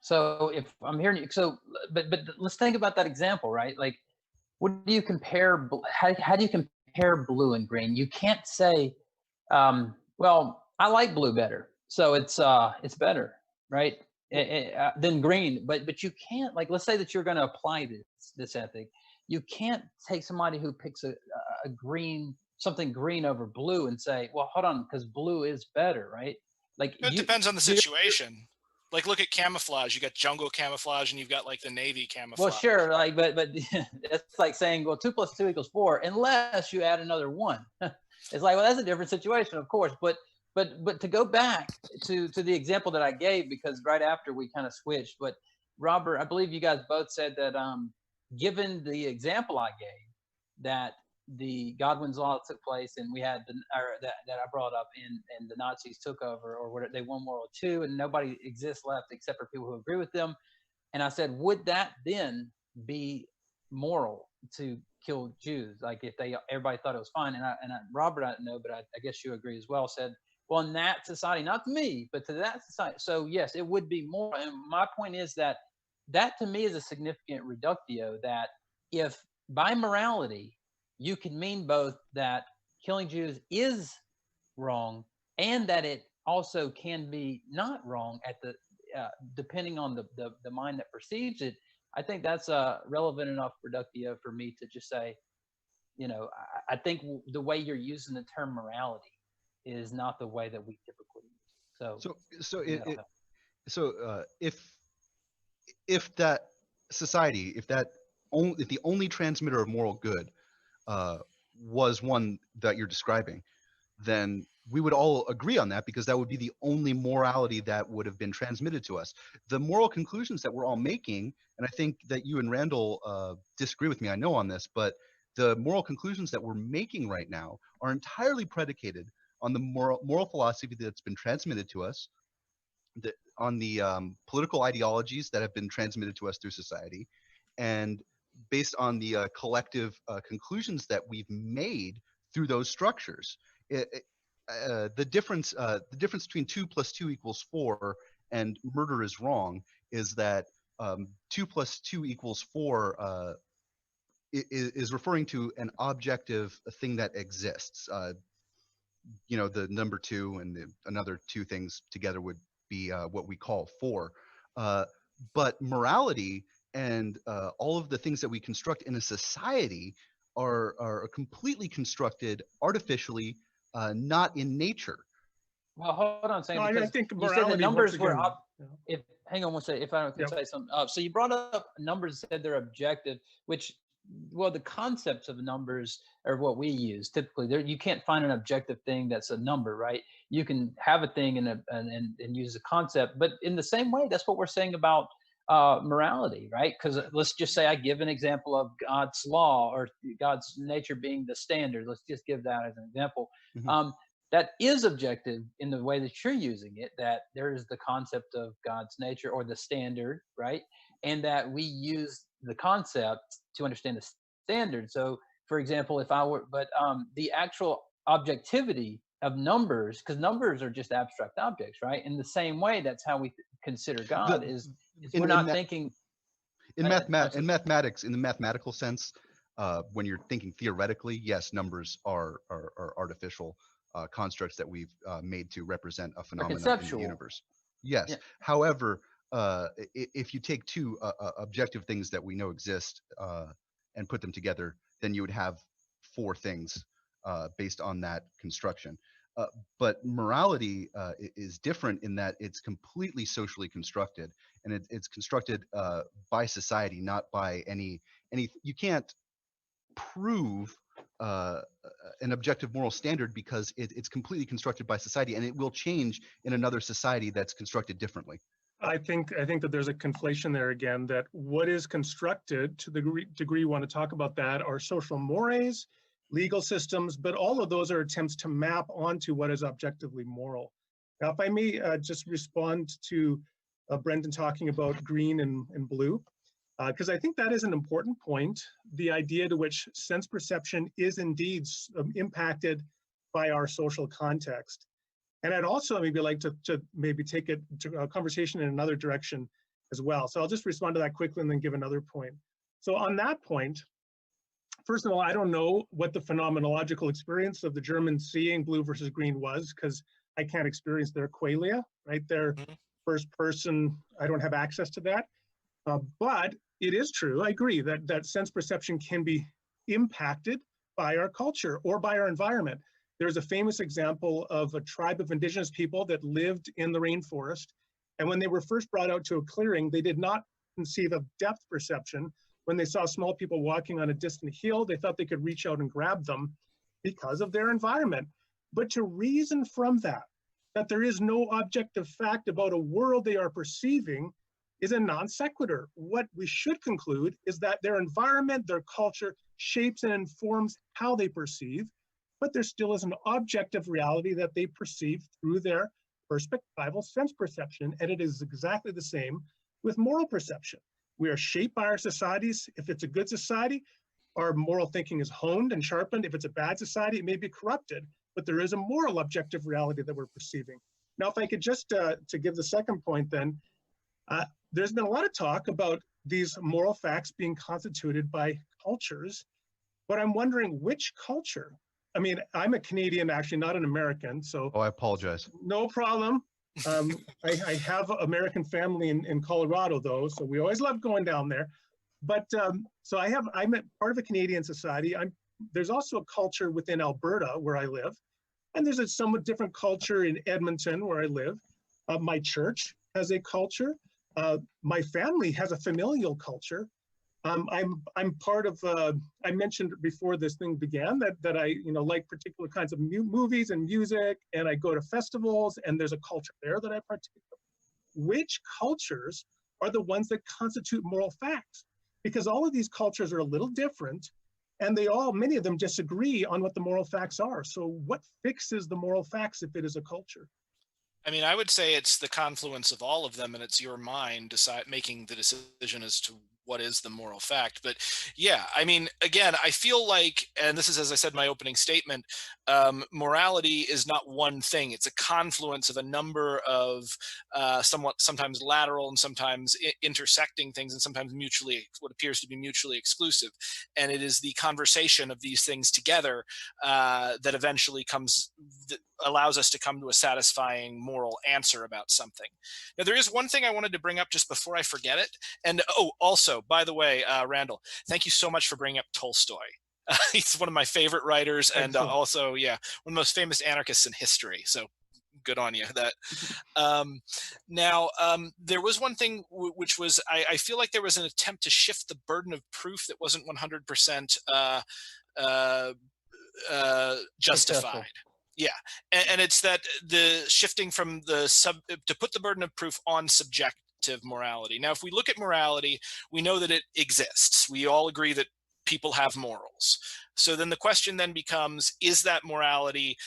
So if I'm hearing you, so but let's think about that example, right? Like, what do you compare? How do you compare blue and green? You can't say, well, I like blue better, so it's better, right? Than green. But you can't, like, let's say that you're going to apply this ethic. You can't take somebody who picks a green, something green over blue and say, well, hold on, because blue is better, right? Like, it depends on the situation. Like, look at camouflage. You got jungle camouflage, and you've got like the navy camouflage. Well, sure, like, but it's like saying, well, 2 + 2 = 4, unless you add another 1. It's like, well, that's a different situation, of course. But to go back to the example that I gave, because right after we kind of switched. But Robert, I believe you guys both said that given the example I gave, that the Godwin's Law took place, and we had that I brought up, and the Nazis took over, or whatever, they won World War II, and nobody exists left except for people who agree with them. And I said, would that then be moral to kill Jews? Like, if everybody thought it was fine, and Robert, I know, but I guess you agree as well, said, well, in that society, not to me, but to that society. So yes, it would be moral. And my point is that to me is a significant reductio, that if by morality you can mean both that killing Jews is wrong, and that it also can be not wrong at the depending on the mind that perceives it, I think that's a relevant enough reductio for me to just say, you know, I think the way you're using the term morality is not the way that we typically use. So if that society, if the only transmitter of moral good was one that you're describing, then we would all agree on that, because that would be the only morality that would have been transmitted to us. The moral conclusions that we're all making, and I think that you and Randall disagree with me, I know, on this, but the moral conclusions that we're making right now are entirely predicated on the moral philosophy that's been transmitted to us, on the political ideologies that have been transmitted to us through society, and based on the collective conclusions that we've made through those structures. The difference between 2 + 2 = 4 and murder is wrong is that 2 + 2 = 4 is referring to an objective thing that exists. the number two and another two things together would be what we call four. But morality and all of the things that we construct in a society are completely constructed artificially, not in nature. Well, hold on a second, No, I because think you said the morality, numbers once were again, up. yeah. If hang on one second, if I can Yep. say something. So you brought up numbers, said they're objective, which, well, the concepts of numbers are what we use typically. There, you can't find an objective thing that's a number, right? You can have a thing and use a concept, but in the same way, that's what we're saying about morality, right? Because let's just say I give an example of God's law or God's nature being the standard. Let's just give that as an example. Mhm. That is objective in the way that you're using it, that there is the concept of God's nature or the standard, right? And that we use the concept to understand the standard. So, for example, if I were, but the actual objectivity of numbers, because numbers are just abstract objects, right? In the same way, that's how we consider God is in, we're in, not ma- thinking. in, I- I'm in mathematics, in the mathematical sense, when you're thinking theoretically, yes, numbers are artificial constructs that we've made to represent a phenomenon in the conceptual. universe. Yes. Yeah. However, if you take two objective things that we know exist and put them together, then you would have four things based on that construction. But morality is different in that it's completely socially constructed, and it's constructed by society, not by any. You can't prove an objective moral standard because it's completely constructed by society, and it will change in another society that's constructed differently. I think that there's a conflation there again, that what is constructed, to the degree you want to talk about that, are social mores, legal systems, but all of those are attempts to map onto what is objectively moral. Now, if I may just respond to Brendan talking about green and blue, because I think that is an important point, the idea to which sense perception is indeed impacted by our social context. And I'd also maybe like to maybe take it to a conversation in another direction as well. So I'll just respond to that quickly and then give another point. So on that point, first of all, I don't know what the phenomenological experience of the Germans seeing blue versus green was, because I can't experience their qualia, right? Their first person, I don't have access to that. But it is true, I agree, that sense perception can be impacted by our culture or by our environment. There's a famous example of a tribe of indigenous people that lived in the rainforest. And when they were first brought out to a clearing, they did not conceive of depth perception. When they saw small people walking on a distant hill, they thought they could reach out and grab them because of their environment. But to reason from that there is no objective fact about a world they are perceiving is a non sequitur. What we should conclude is that their environment, their culture shapes and informs how they perceive, but there still is an objective reality that they perceive through their perspectival sense perception, and it is exactly the same with moral perception. We are shaped by our societies. If it's a good society, our moral thinking is honed and sharpened. If it's a bad society, it may be corrupted, but there is a moral objective reality that we're perceiving. Now, if I could just, to give the second point then, there's been a lot of talk about these moral facts being constituted by cultures, but I'm wondering which culture. I mean, I'm a Canadian, actually, not an American, so. Oh, I apologize. No problem. I have an American family in Colorado, though, so we always love going down there. But so I'm a part of a Canadian society. There's also a culture within Alberta, where I live, and there's a somewhat different culture in Edmonton, where I live. My church has a culture. My family has a familial culture. I'm part of. I mentioned before this thing began that I like particular kinds of movies and music, and I go to festivals, and there's a culture there that I partake of. Which cultures are the ones that constitute moral facts? Because all of these cultures are a little different, and many of them disagree on what the moral facts are. So what fixes the moral facts if it is a culture? I mean, I would say it's the confluence of all of them, and it's your mind making the decision as to what is the moral fact. But yeah, I mean, again, I feel like, and this is, as I said in my opening statement, morality is not one thing. It's a confluence of a number of sometimes lateral and sometimes intersecting things, and sometimes what appears to be mutually exclusive. And it is the conversation of these things together that eventually allows us to come to a satisfying moral answer about something. Now, there is one thing I wanted to bring up just before I forget it. And also, by the way, Randall, thank you so much for bringing up Tolstoy. He's one of my favorite writers, and also, yeah, one of the most famous anarchists in history. So good on you. Now, there was one thing which was, I feel like there was an attempt to shift the burden of proof that wasn't 100% justified. Yeah, and it's that the shifting from to put the burden of proof on subjective morality. Now, if we look at morality, we know that it exists. We all agree that people have morals. So then the question then becomes, is that morality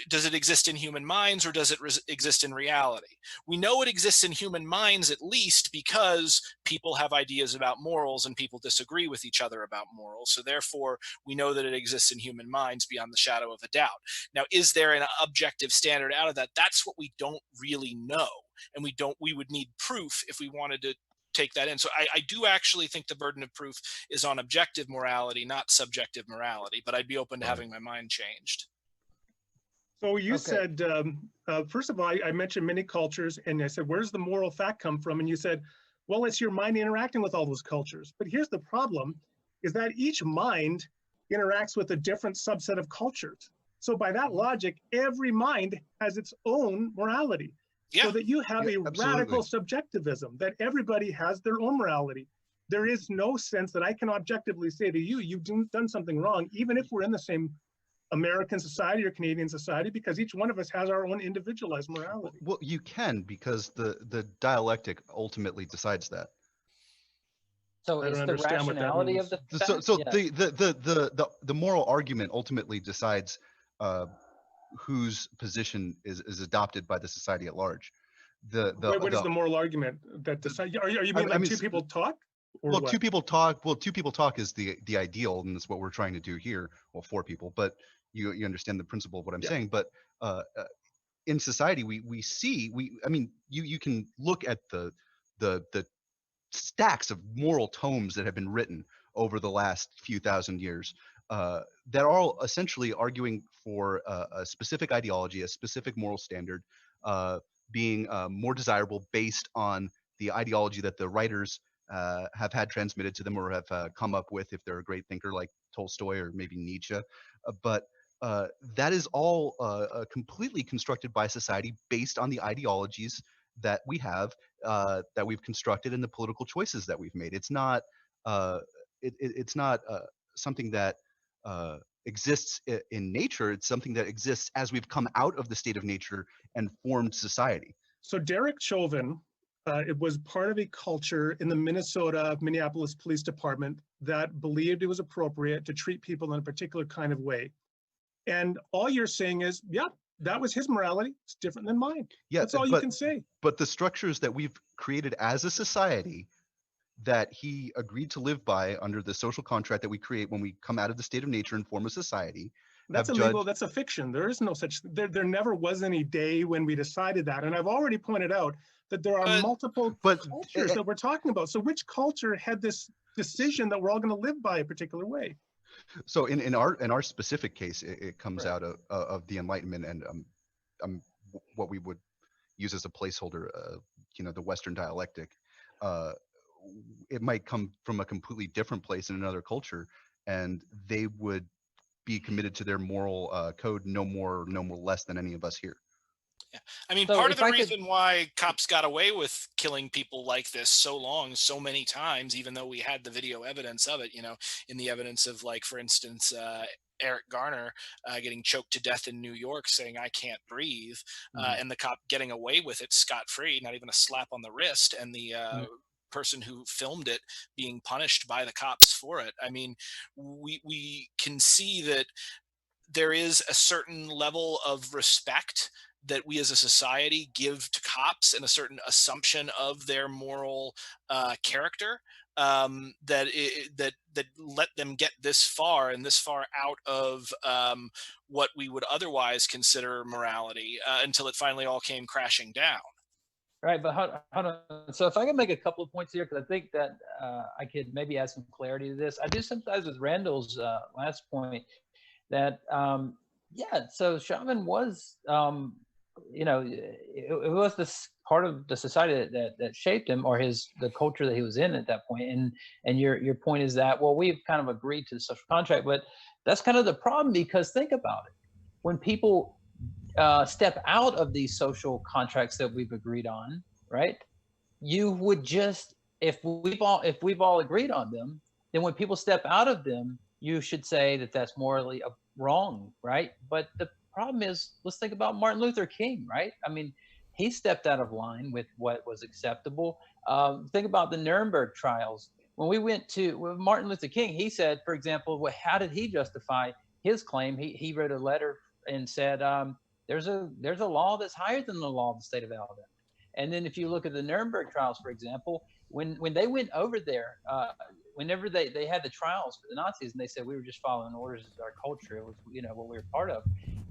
does it exist in human minds, or does it exist in reality? We know it exists in human minds, at least because people have ideas about morals and people disagree with each other about morals. So therefore, we know that it exists in human minds beyond the shadow of a doubt. Now, is there an objective standard out of that? That's what we don't really know. And we would need proof if we wanted to take that in. So I do actually think the burden of proof is on objective morality, not subjective morality, but I'd be open to having my mind changed. So you said, first of all, I mentioned many cultures, and I said, where's the moral fact come from? And you said, well, it's your mind interacting with all those cultures. But here's the problem, is that each mind interacts with a different subset of cultures. So by that logic, every mind has its own morality. Yeah. So that you have a radical subjectivism, that everybody has their own morality. There is no sense that I can objectively say to you, you've done something wrong, even if we're in the same American society or Canadian society, because each one of us has our own individualized morality. Well, you can, because the dialectic ultimately decides that. So it's the rationality of the fact? So the moral argument ultimately decides whose position is adopted by the society at large. What is the moral argument that decides? Are you mean two people talk? Well, two people talk. Well, two people talk is the ideal, and that's what we're trying to do here. Well, four people, but you understand the principle of what I'm saying. But in society, we see you can look at the stacks of moral tomes that have been written over the last few thousand years that are all essentially arguing for a specific ideology, a specific moral standard, being more desirable based on the ideology that the writers have had transmitted to them or have come up with, if they're a great thinker like Tolstoy or maybe Nietzsche. But that is all completely constructed by society based on the ideologies that we have, that we've constructed, and the political choices that we've made. It's not it's not something that exists in nature. It's something that exists as we've come out of the state of nature and formed society. So Derek Chauvin, it was part of a culture in the Minneapolis Police Department that believed it was appropriate to treat people in a particular kind of way. And all you're saying is, yeah, that was his morality. It's different than mine. Yeah, that's all you can say. But the structures that we've created as a society that he agreed to live by under the social contract that we create when we come out of the state of nature and form a society. That's illegal. That's a fiction. There is no such, there never was any day when we decided that. And I've already pointed out that there are multiple cultures that we're talking about. So which culture had this decision that we're all going to live by a particular way? So in our specific case, it comes out of the Enlightenment and what we would use as a placeholder, the Western dialectic. It might come from a completely different place in another culture, and they would be committed to their moral code no more less than any of us here. Yeah. I mean, part of the reason why cops got away with killing people like this so long, so many times, even though we had the video evidence of it, in the evidence of, like, for instance, Eric Garner getting choked to death in New York, saying, "I can't breathe," and the cop getting away with it scot-free, not even a slap on the wrist, and the person who filmed it being punished by the cops for it. I mean, we can see that there is a certain level of respect that we as a society give to cops and a certain assumption of their moral character. that let them get this far and this far out of what we would otherwise consider morality until it finally all came crashing down. Right, but hold on. So if I can make a couple of points here, because I think that I could maybe add some clarity to this. I do sympathize with Randall's last point that, yeah, so Chauvin was, it was this part of the society that shaped him, or the culture that he was in at that point. And your point is that, well, we've kind of agreed to the social contract, but that's kind of the problem, because think about it. When people step out of these social contracts that we've agreed on, right? You would just, if we've all agreed on them, then when people step out of them, you should say that that's morally wrong, right? But the problem is, let's think about Martin Luther King, right? I mean, he stepped out of line with what was acceptable. Think about the Nuremberg trials. When we went with Martin Luther King, he said, for example, well, how did he justify his claim? He wrote a letter and said, there's a law that's higher than the law of the state of Alabama. And then if you look at the Nuremberg trials, for example, when they went over there, whenever they had the trials for the Nazis, and they said we were just following orders as our culture, it was what we were part of.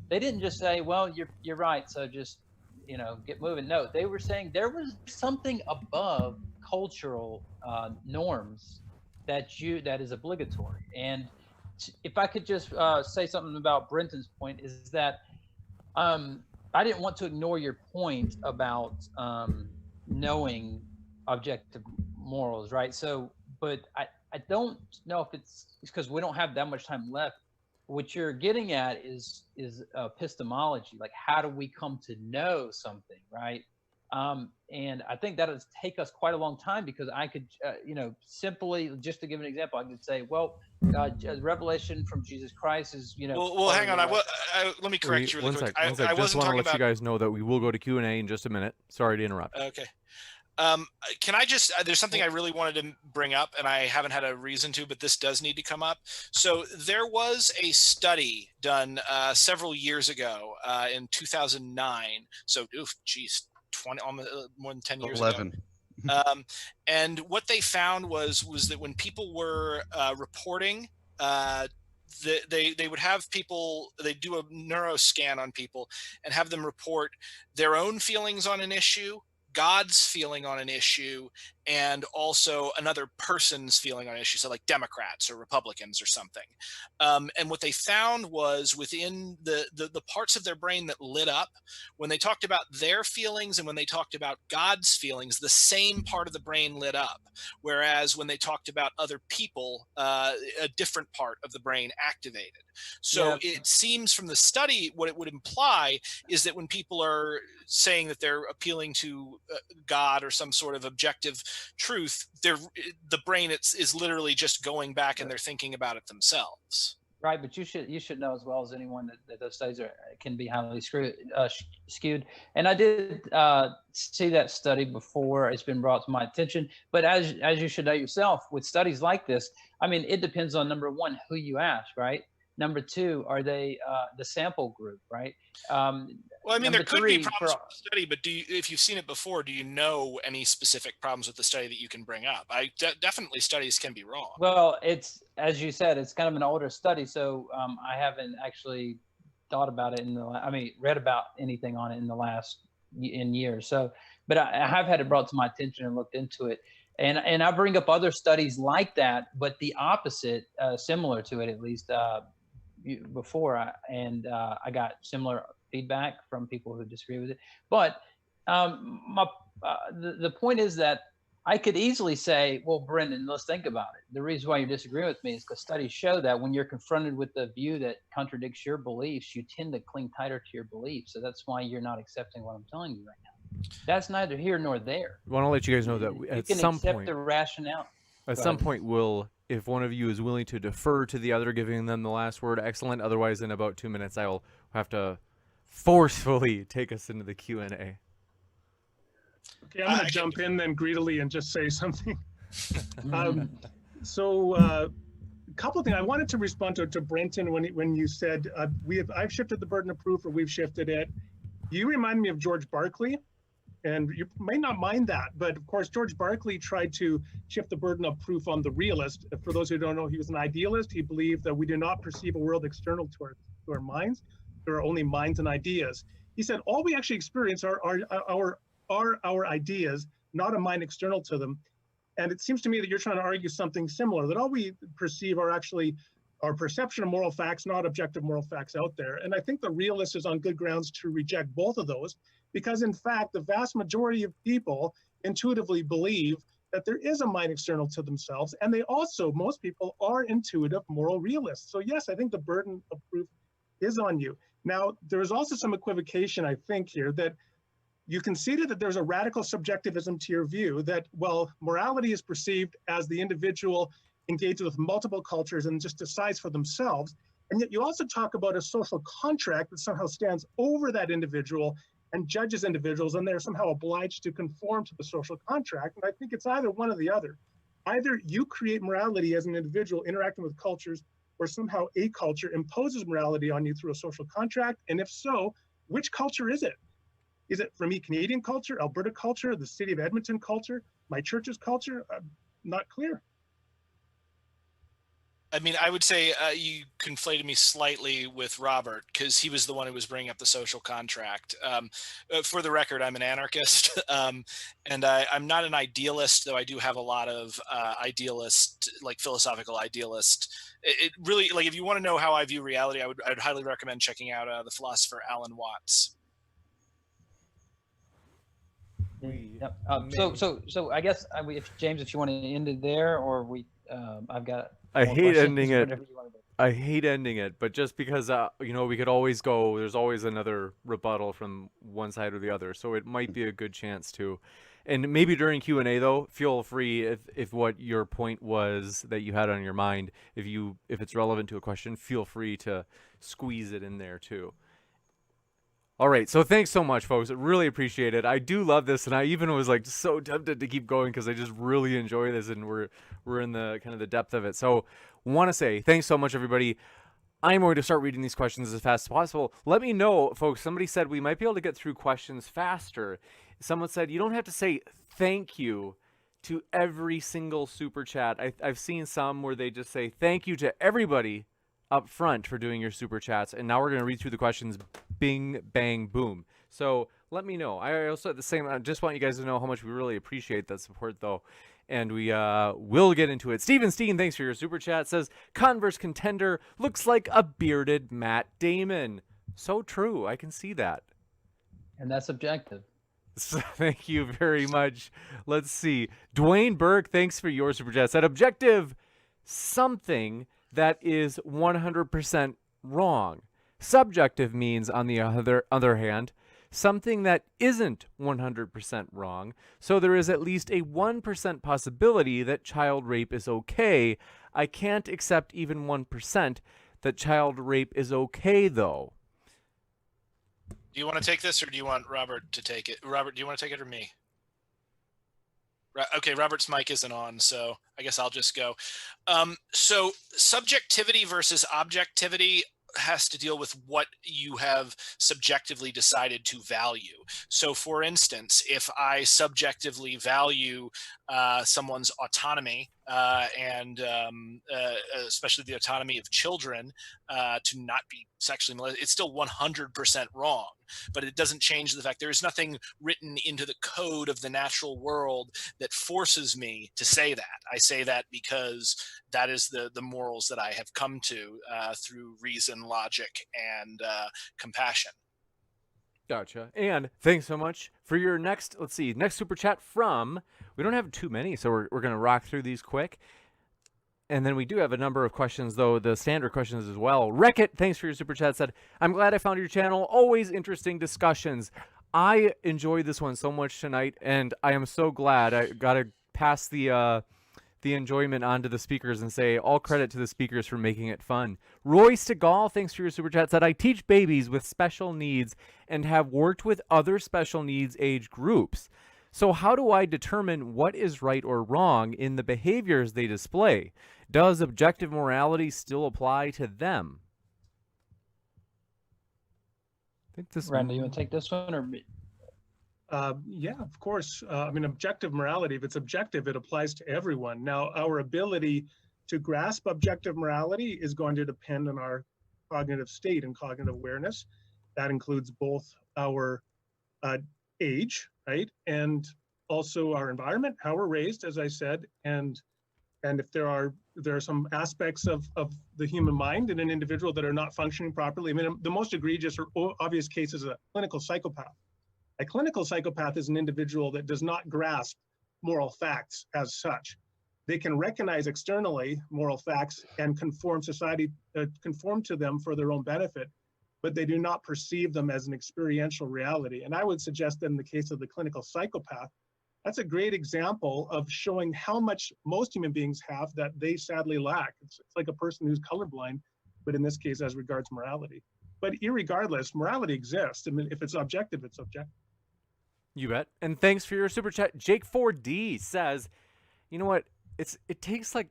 They didn't just say, well, you're right, so just get moving. No, they were saying there was something above cultural norms that is obligatory. And if I could just say something about Brenton's point, is that I didn't want to ignore your point about knowing objective morals, right? So, but I don't know if it's because we don't have that much time left. What you're getting at is epistemology, like how do we come to know something, right? And I think that would take us quite a long time, because I could, simply, just to give an example, I could say, well, revelation from Jesus Christ is, Well, hang on. Let me correct you really quick. I wasn't just want to let talking you guys know that we will go to Q&A in just a minute. Sorry to interrupt. Okay. Can I just, there's something I really wanted to bring up, and I haven't had a reason to, but this does need to come up. So there was a study done several years ago in 2009. So, geez, 20, almost more than 10 years 11. ago. And what they found was that when people were reporting, they would have people, they do a neuroscan on people and have them report their own feelings on an issue, God's feeling on an issue, and also another person's feeling on an issue. So like Democrats or Republicans or something. And what they found was within the parts of their brain that lit up, when they talked about their feelings and when they talked about God's feelings, the same part of the brain lit up. Whereas when they talked about other people, a different part of the brain activated. So it seems from the study, what it would imply is that when people are saying that they're appealing to God or some sort of objective truth, the brain is literally just going back and they're thinking about it themselves. Right, but you should know as well as anyone that those studies can be highly skewed. And I did see that study before. It's been brought to my attention. But as you should know yourself, with studies like this, I mean, it depends on, number one, who you ask, right? Number two, are they the sample group, right? Well, I mean, there could be problems with the study, but if you've seen it before, do you know any specific problems with the study that you can bring up? Definitely studies can be wrong. Well, it's, as you said, it's kind of an older study, so I haven't actually thought about it read about anything on it in the last years. So, but I have had it brought to my attention and looked into it. And I bring up other studies like that, but the opposite, similar to it at least, before, I got similar feedback from people who disagree with it. But the point is that I could easily say, well, Brendan, let's think about it. The reason why you disagree with me is because studies show that when you're confronted with a view that contradicts your beliefs, you tend to cling tighter to your beliefs. So that's why you're not accepting what I'm telling you right now. That's neither here nor there. I want to let you guys know that at some point, the rationale. At some point, if one of you is willing to defer to the other, giving them the last word, excellent. Otherwise, in about 2 minutes, I will have to forcefully take us into the Q&A. Okay, I'm going to jump in then greedily and just say something. A couple of things. I wanted to respond to Brenton when you said I've shifted the burden of proof, or we've shifted it. You remind me of George Barclay, And you may not mind that, but of course, George Berkeley tried to shift the burden of proof on the realist. For those who don't know, he was an idealist. He believed that we do not perceive a world external to our minds. There are only minds and ideas. He said, all we actually experience are our ideas, not a mind external to them. And it seems to me that you're trying to argue something similar, that all we perceive are actually our perception of moral facts, not objective moral facts out there. And I think the realist is on good grounds to reject both of those, because in fact, the vast majority of people intuitively believe that there is a mind external to themselves. And they also, most people are intuitive moral realists. So yes, I think the burden of proof is on you. Now, there is also some equivocation, I think, here, that you conceded that there's a radical subjectivism to your view, that, well, morality is perceived as the individual engages with multiple cultures and just decides for themselves. And yet you also talk about a social contract that somehow stands over that individual and judges individuals, and they're somehow obliged to conform to the social contract. And I think it's either one or the other. Either you create morality as an individual interacting with cultures, or somehow a culture imposes morality on you through a social contract. And if so, which culture is it? Is it, for me, Canadian culture, Alberta culture, the city of Edmonton culture, my church's culture? Not clear. I mean, I would say you conflated me slightly with Robert, because he was the one who was bringing up the social contract. For the record, I'm an anarchist, and I'm not an idealist, though I do have a lot of philosophical idealist. It really, like, if you want to know how I view reality, I would highly recommend checking out the philosopher Alan Watts. Yep. So I guess if James, if you want to end it there, or I've got. I hate questions, ending it. whatever you want to do. I hate ending it, but just because we could always go. There's always another rebuttal from one side or the other, so it might be a good chance to. And maybe during Q&A though, feel free if what your point was that you had on your mind, if it's relevant to a question, feel free to squeeze it in there too. All right, so thanks so much, folks. I really appreciate it. I do love this, and I even was like so tempted to keep going because I just really enjoy this, and we're in the kind of the depth of it. So, want to say thanks so much, everybody. I'm going to start reading these questions as fast as possible. Let me know, folks. Somebody said we might be able to get through questions faster. Someone said you don't have to say thank you to every single super chat. I've seen some where they just say thank you to everybody up front for doing your super chats, and now we're going to read through the questions. Bing, bang, boom. So let me know. I also at the same I just want you guys to know how much we really appreciate that support, though, and we will get into it. Steven Steen, thanks for your super chat. Says Converse Contender looks like a bearded Matt Damon. So true. I can see that. And that's objective. So, thank you very much. Let's see. Dwayne Burke, thanks for your super chat. Said objective, something that is 100% wrong. Subjective means, on the other hand, something that isn't 100% wrong. So there is at least a 1% possibility that child rape is okay. I can't accept even 1% that child rape is okay, though. Do you want to take this, or do you want Robert to take it? Robert, do you want to take it, or me? Okay, Robert's mic isn't on, so I guess I'll just go. So subjectivity versus objectivity has to deal with what you have subjectively decided to value. So for instance, if I subjectively value someone's autonomy and especially the autonomy of children to not be sexually molested, it's still 100% wrong. But it doesn't change the fact there is nothing written into the code of the natural world that forces me to say that. I say that because that is the morals that I have come to through reason, logic, and compassion. Gotcha. And thanks so much for your next super chat from, we don't have too many, so we're going to rock through these quick. And then we do have a number of questions, though, the standard questions as well. Wreck-It, thanks for your super chat, said, I'm glad I found your channel. Always interesting discussions. I enjoyed this one so much tonight, and I am so glad. I got to pass the enjoyment on to the speakers and say all credit to the speakers for making it fun. Roy Segal, thanks for your super chat, said, I teach babies with special needs and have worked with other special needs age groups. So how do I determine what is right or wrong in the behaviors they display? Does objective morality still apply to them? I think this Randall, you want to take this one or me? Yeah, of course. I mean, objective morality, if it's objective, it applies to everyone. Now, our ability to grasp objective morality is going to depend on our cognitive state and cognitive awareness. That includes both our age, right, and also our environment, how we're raised, as I said, and if there are some aspects of the human mind in an individual that are not functioning properly. I mean, the most egregious or obvious case is a clinical psychopath. A clinical psychopath is an individual that does not grasp moral facts as such. They can recognize externally moral facts and conform to them for their own benefit, but they do not perceive them as an experiential reality. And I would suggest that in the case of the clinical psychopath, that's a great example of showing how much most human beings have that they sadly lack. It's like a person who's colorblind, but in this case, as regards morality. But irregardless, morality exists. I mean, if it's objective, it's objective. You bet. And thanks for your super chat. Jake 4D says, you know what? It takes like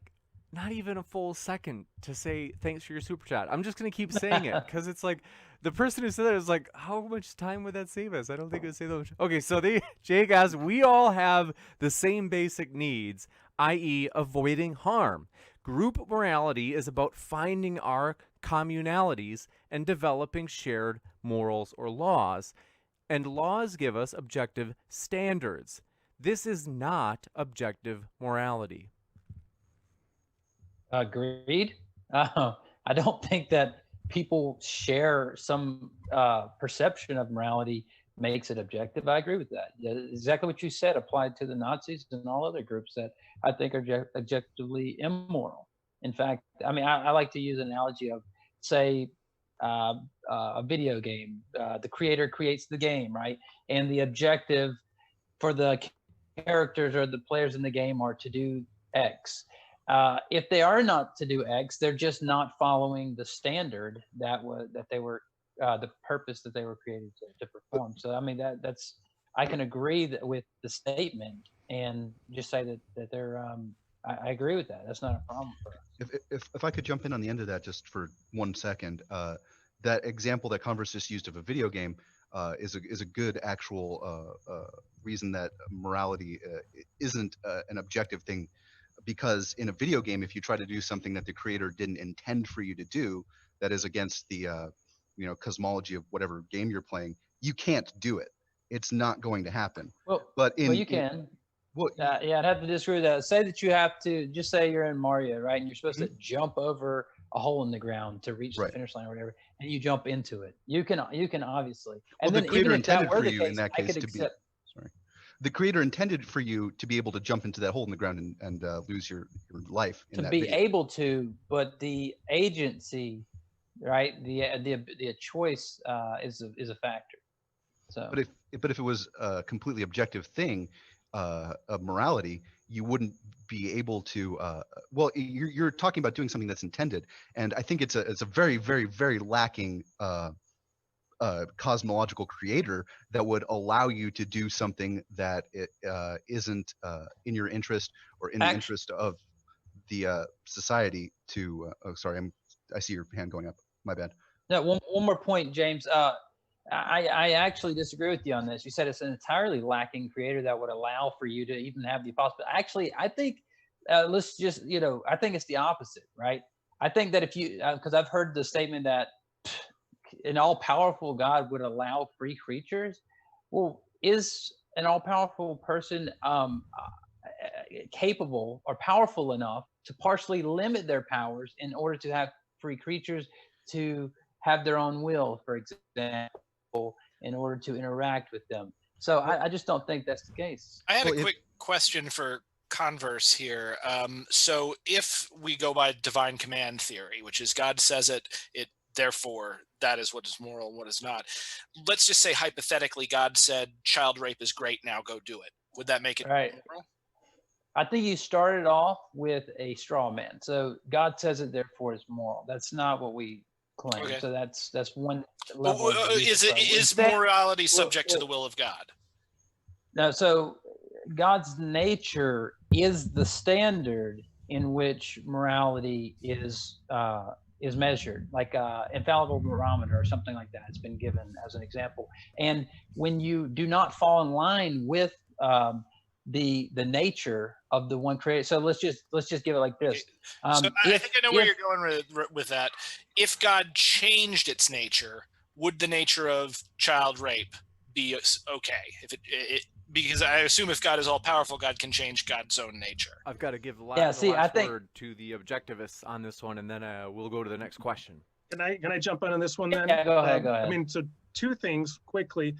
not even a full second to say thanks for your super chat. I'm just going to keep saying it because it's like the person who said that is like, how much time would that save us? I don't think it would save that much. Okay, so Jake asks, we all have the same basic needs, i.e. avoiding harm. Group morality is about finding our communalities and developing shared morals or laws. And laws give us objective standards. This is not objective morality. Agreed. I don't think that people share some perception of morality makes it objective. I agree with that. Exactly what you said applied to the Nazis and all other groups that I think are objectively immoral. In fact, I mean, I like to use an analogy of, say, a video game. The creator creates the game, right? And the objective for the characters or the players in the game are to do X. If they are not to do X, they're just not following the standard that they were the purpose that they were created to perform. So I mean that's I can agree with the statement and just say that they're I agree with that. That's not a problem for us. If I could jump in on the end of that just for 1 second, that example that Converse just used of a video game is a good actual reason that morality isn't an objective thing, because in a video game, if you try to do something that the creator didn't intend for you to do, that is against the cosmology of whatever game you're playing, you can't do it. It's not going to happen. Well, but you can. Yeah, I'd have to disagree with that. Say that you have to, just say you're in Mario, right? And you're supposed to jump over a hole in the ground to reach the finish line or whatever, and you jump into it. You can obviously. And well, then the creator even if that intended were for the you case, in that I case could to be. accept. Sorry. The creator intended for you to be able to jump into that hole in the ground and lose your life in To that be video. able to, but the agency, right? The choice is a factor. So. But if it was a completely objective thing of morality, you wouldn't be able to. Well, you're talking about doing something that's intended, and I think it's a very, very, very lacking cosmological creator that would allow you to do something that it isn't in your interest or in the interest of the society. To I see your hand going up. My bad. No, one more point, James. I actually disagree with you on this. You said it's an entirely lacking creator that would allow for you to even have the possibility. Actually, I think let's just I think it's the opposite, right? I think that if you because I've heard the statement that an all-powerful God would allow free creatures. Well, is an all-powerful person capable or powerful enough to partially limit their powers in order to have free creatures to have their own will, for example, in order to interact with them? So I just don't think that's the case. I had a quick question for Converse here. So if we go by divine command theory, which is God says it therefore that is what is moral and what is not. Let's just say hypothetically God said child rape is great, now go do it. Would that make it moral? I think you started off with a straw man. So God says it, therefore it's moral. That's not what we claim. Okay. So that's one level. Is morality subject to the will of God? No. So God's nature is the standard in which morality is is measured, like infallible barometer or something like that. It's been given as an example. And when you do not fall in line with the nature of the one created, so let's just give it like this. So I think I know where you're going with that. If God changed its nature, would the nature of child rape be okay? If it because I assume if God is all powerful, God can change God's own nature. I've got to give the I last think word to the objectivists on this one, and then we'll go to the next question. Can I jump in on this one then? Yeah, go ahead. I mean, so two things quickly.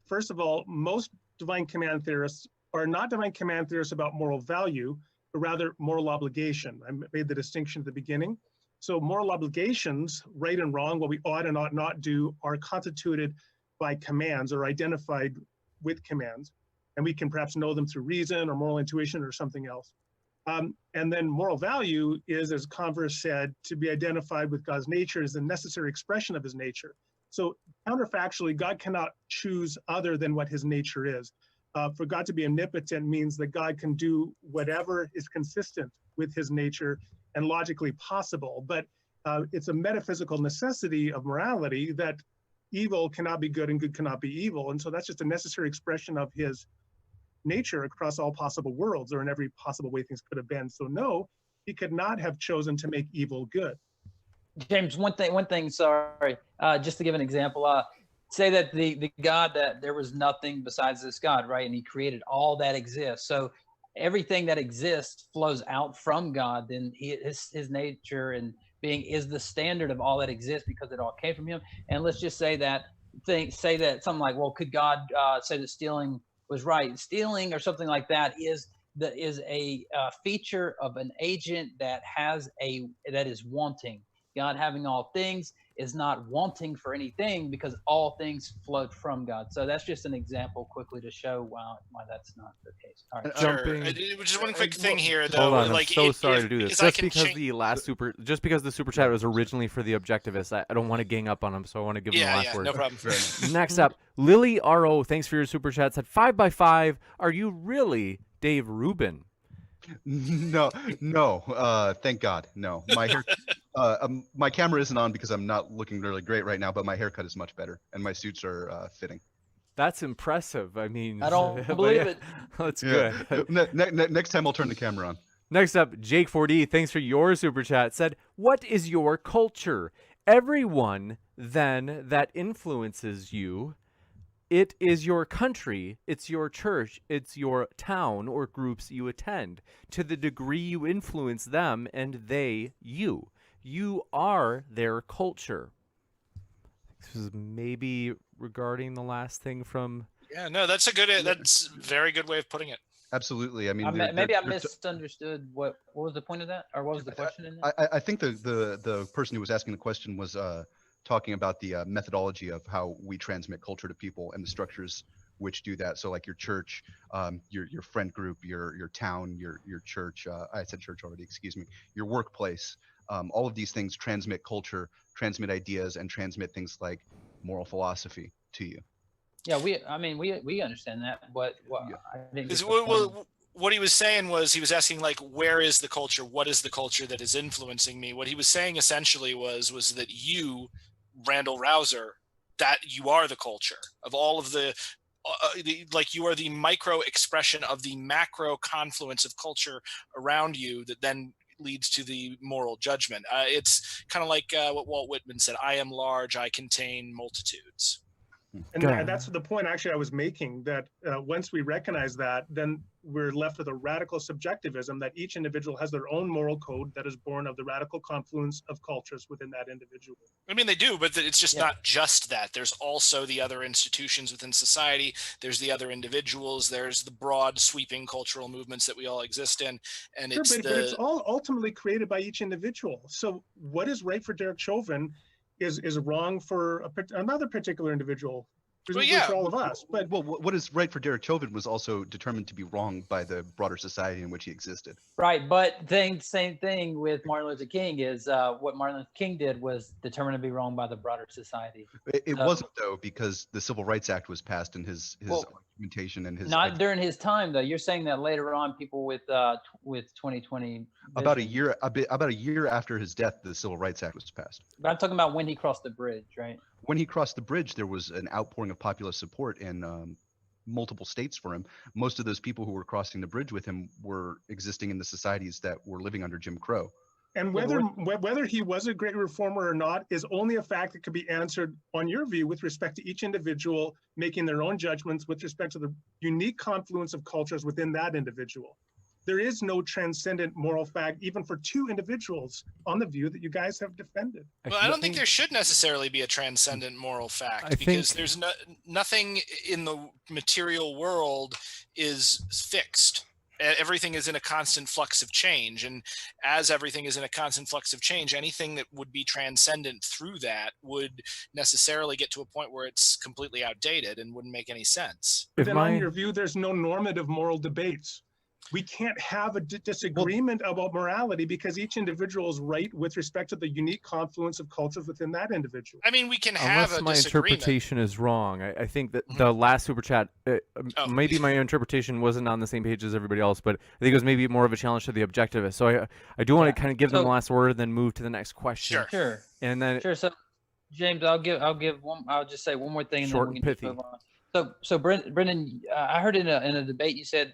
First of all, most divine command theorists are not divine command theorists about moral value, but rather moral obligation. I made the distinction at the beginning. So moral obligations, right and wrong, what we ought and ought not do, are constituted by commands or identified with commands. And we can perhaps know them through reason or moral intuition or something else. And then moral value is, as Converse said, to be identified with God's nature as the necessary expression of his nature. So counterfactually, God cannot choose other than what his nature is. For God to be omnipotent means that God can do whatever is consistent with his nature and logically possible. But it's a metaphysical necessity of morality that evil cannot be good and good cannot be evil. And so that's just a necessary expression of his nature across all possible worlds, or in every possible way things could have been. So no, he could not have chosen to make evil good. James, one thing, sorry, just to give an example, say that the God, that there was nothing besides this God, right? And he created all that exists. So everything that exists flows out from God. Then his nature and being is the standard of all that exists because it all came from him. And let's just say that something like, well, could God say that stealing was right? Stealing or something like that is a feature of an agent that is wanting. God having all things is not wanting for anything because all things flowed from God. So that's just an example quickly to show why that's not the case. All right. Jumping. Just one quick thing here, though. Hold on, like, I'm so sorry to do this. Just because the super chat was originally for the objectivists, I don't want to gang up on them, so I want to give them the last word. No problem. Next up, Lily R.O., thanks for your super chat, said 5x5. Are you really Dave Rubin? No, thank God, no. My hair, my camera isn't on because I'm not looking really great right now, but my haircut is much better, and my suits are fitting. That's impressive. I mean, I don't believe it. That's Yeah. good. Next time I'll turn the camera on. Next up, Jake 4D, thanks for your super chat, said, what is your culture? Everyone, then, that influences you. It is your country, it's your church, it's your town or groups you attend. To the degree you influence them and they you. You are their culture. This is maybe regarding the last thing from... Yeah, no, that's a very good way of putting it. Absolutely. I mean, maybe I misunderstood what was the point of that, or what was the question in that? I think the person who was asking the question was talking about the methodology of how we transmit culture to people and the structures which do that. So like your church, your friend group, your town, your church. I said church already. Excuse me. Your workplace. All of these things transmit culture, transmit ideas, and transmit things like moral philosophy to you. Yeah, we understand that, but I think what he was saying was, he was asking, like, where is the culture? What is the culture that is influencing me? What he was saying essentially was that you, Randal Rauser, that you are the culture of all of like you are the micro expression of the macro confluence of culture around you that then leads to the moral judgment. It's kind of like what Walt Whitman said, I am large, I contain multitudes. And that's the point actually I was making, that once we recognize that, then we're left with a radical subjectivism that each individual has their own moral code that is born of the radical confluence of cultures within that individual. I mean, they do, but it's just not just that. There's also the other institutions within society. There's the other individuals. There's the broad sweeping cultural movements that we all exist in. And sure, but it's all ultimately created by each individual. So what is right for Derek Chauvin is wrong for another particular individual. presumably for all of us. But Well, what is right for Derek Chauvin was also determined to be wrong by the broader society in which he existed. Right, but same thing with Martin Luther King is what Martin Luther King did was determined to be wrong by the broader society. It wasn't, though, because the Civil Rights Act was passed, and his argumentation and his not during his time, though. You're saying that later on, people with 2020 about a vision. year after his death, the Civil Rights Act was passed. But I'm talking about when he crossed the bridge, right? When he crossed the bridge, there was an outpouring of popular support in multiple states for him. Most of those people who were crossing the bridge with him were existing in the societies that were living under Jim Crow. And whether he was a great reformer or not is only a fact that could be answered on your view with respect to each individual making their own judgments with respect to the unique confluence of cultures within that individual. There is no transcendent moral fact, even for two individuals, on the view that you guys have defended. Well, I don't think there should necessarily be a transcendent moral fact, because there's nothing in the material world is fixed. Everything is in a constant flux of change, and as everything is in a constant flux of change, anything that would be transcendent through that would necessarily get to a point where it's completely outdated and wouldn't make any sense. But then on your view, there's no normative moral debates. We can't have a disagreement about morality because each individual is right with respect to the unique confluence of cultures within that individual. I mean, we can have Unless a my disagreement. interpretation is wrong. I think that the last super chat, maybe my interpretation wasn't on the same page as everybody else, but I think it was maybe more of a challenge to the objectivist. So I do want to kind of give them the last word, then move to the next question. Sure. And then So James, I'll just say one more thing, and short then we and can pithy. just move on. So Brendan, I heard in a debate you said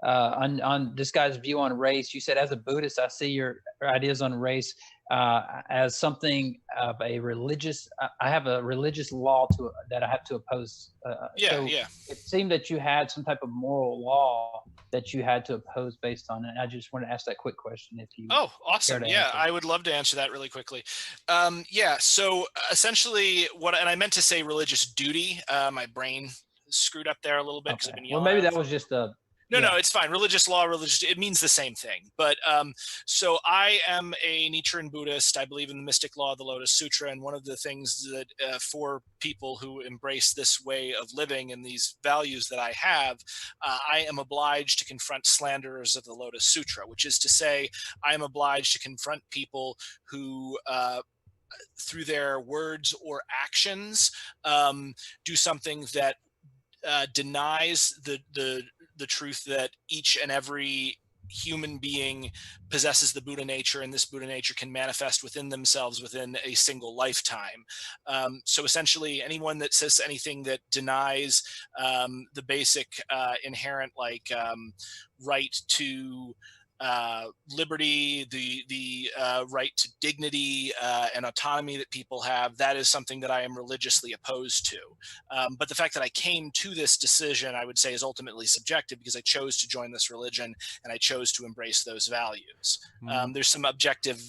on this guy's view on race, you said, as a Buddhist, I see your ideas on race as something of a religious. I have a religious law that I have to oppose. It seemed that you had some type of moral law that you had to oppose based on it. I just want to ask that quick question, if you. Oh, awesome! Yeah, answer. I would love to answer that really quickly. So essentially, and I meant to say religious duty. My brain screwed up there a little bit because I've been yelling. Well, maybe that was just a. No, it's fine. Religious law, it means the same thing. But so I am a Nietzschean Buddhist. I believe in the mystic law of the Lotus Sutra. And one of the things that for people who embrace this way of living and these values that I have, I am obliged to confront slanderers of the Lotus Sutra, which is to say, I am obliged to confront people who through their words or actions do something that denies the truth that each and every human being possesses the Buddha nature, and this Buddha nature can manifest within themselves within a single lifetime. So essentially, anyone that says anything that denies the basic inherent right to liberty, the right to dignity and autonomy that people have, that is something that I am religiously opposed to. But the fact that I came to this decision, I would say, is ultimately subjective, because I chose to join this religion and I chose to embrace those values. There's some objective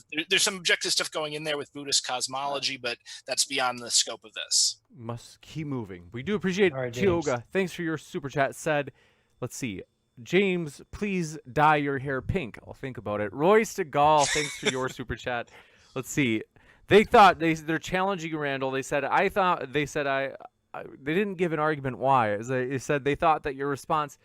stuff going in there with Buddhist cosmology, but that's beyond the scope of this. Must keep moving. We do appreciate James. Tioga. Thanks for your super chat. Said, let's see. James, please dye your hair pink. I'll think about it. Roy Seagal, thanks for your super chat. Let's see. They thought they're challenging Randall. They said they didn't give an argument why. They said they thought that your response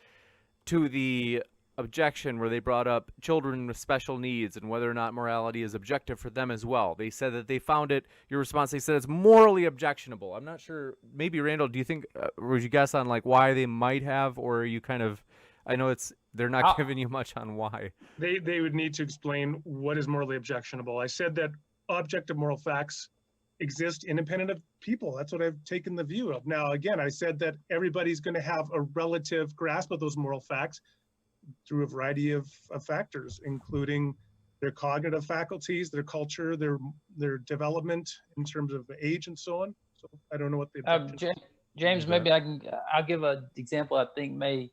to the objection where they brought up children with special needs and whether or not morality is objective for them as well. They said that they found your response, they said it's morally objectionable. I'm not sure. Maybe Randall, do you think, would you guess on why they might have, or are you kind of, I know they're not giving you much on why. They would need to explain what is morally objectionable. I said that objective moral facts exist independent of people. That's what I've taken the view of. Now, again, I said that everybody's going to have a relative grasp of those moral facts through a variety of factors, including their cognitive faculties, their culture, their development in terms of age and so on. So I don't know what the James, maybe I'll give an example I think may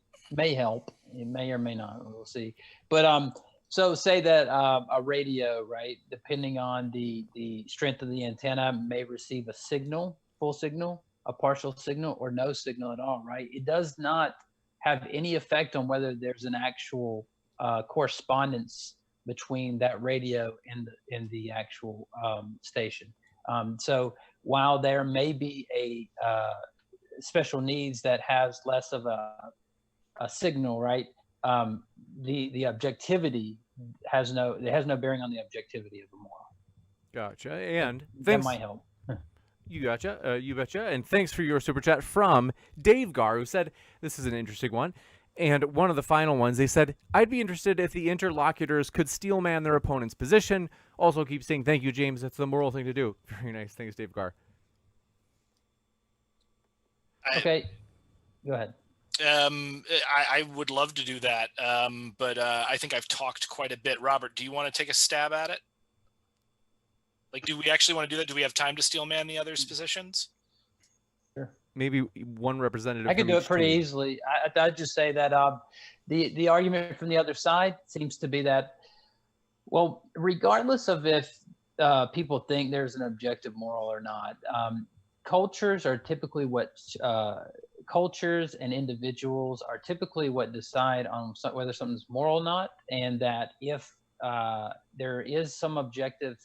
help. It may or may not. We'll see. But so say that a radio, right, depending on the strength of the antenna, may receive a signal, full signal, a partial signal, or no signal at all, right? It does not have any effect on whether there's an actual correspondence between that radio and the actual station. So while there may be special needs that has less of a signal, right? The objectivity has no bearing on the objectivity of the moral. Gotcha. And That thanks. might help. You gotcha. You betcha. And thanks for your super chat from Dave Gar, who said, this is an interesting one. And one of the final ones, they said, I'd be interested if the interlocutors could steelman their opponent's position. Also keep saying, thank you, James. That's the moral thing to do. Very nice. Thanks, Dave Gar. Okay, go ahead. I would love to do that, but I think I've talked quite a bit. Robert, do you want to take a stab at it? Like, do we actually want to do that? Do we have time to steelman the others' positions? Sure. Maybe one representative. I can from do each it pretty team. easily. I'd just say that the argument from the other side seems to be that, well, regardless of if people think there's an objective moral or not, cultures are typically what cultures and individuals are typically what decide on whether something's moral or not, and that if there is some objective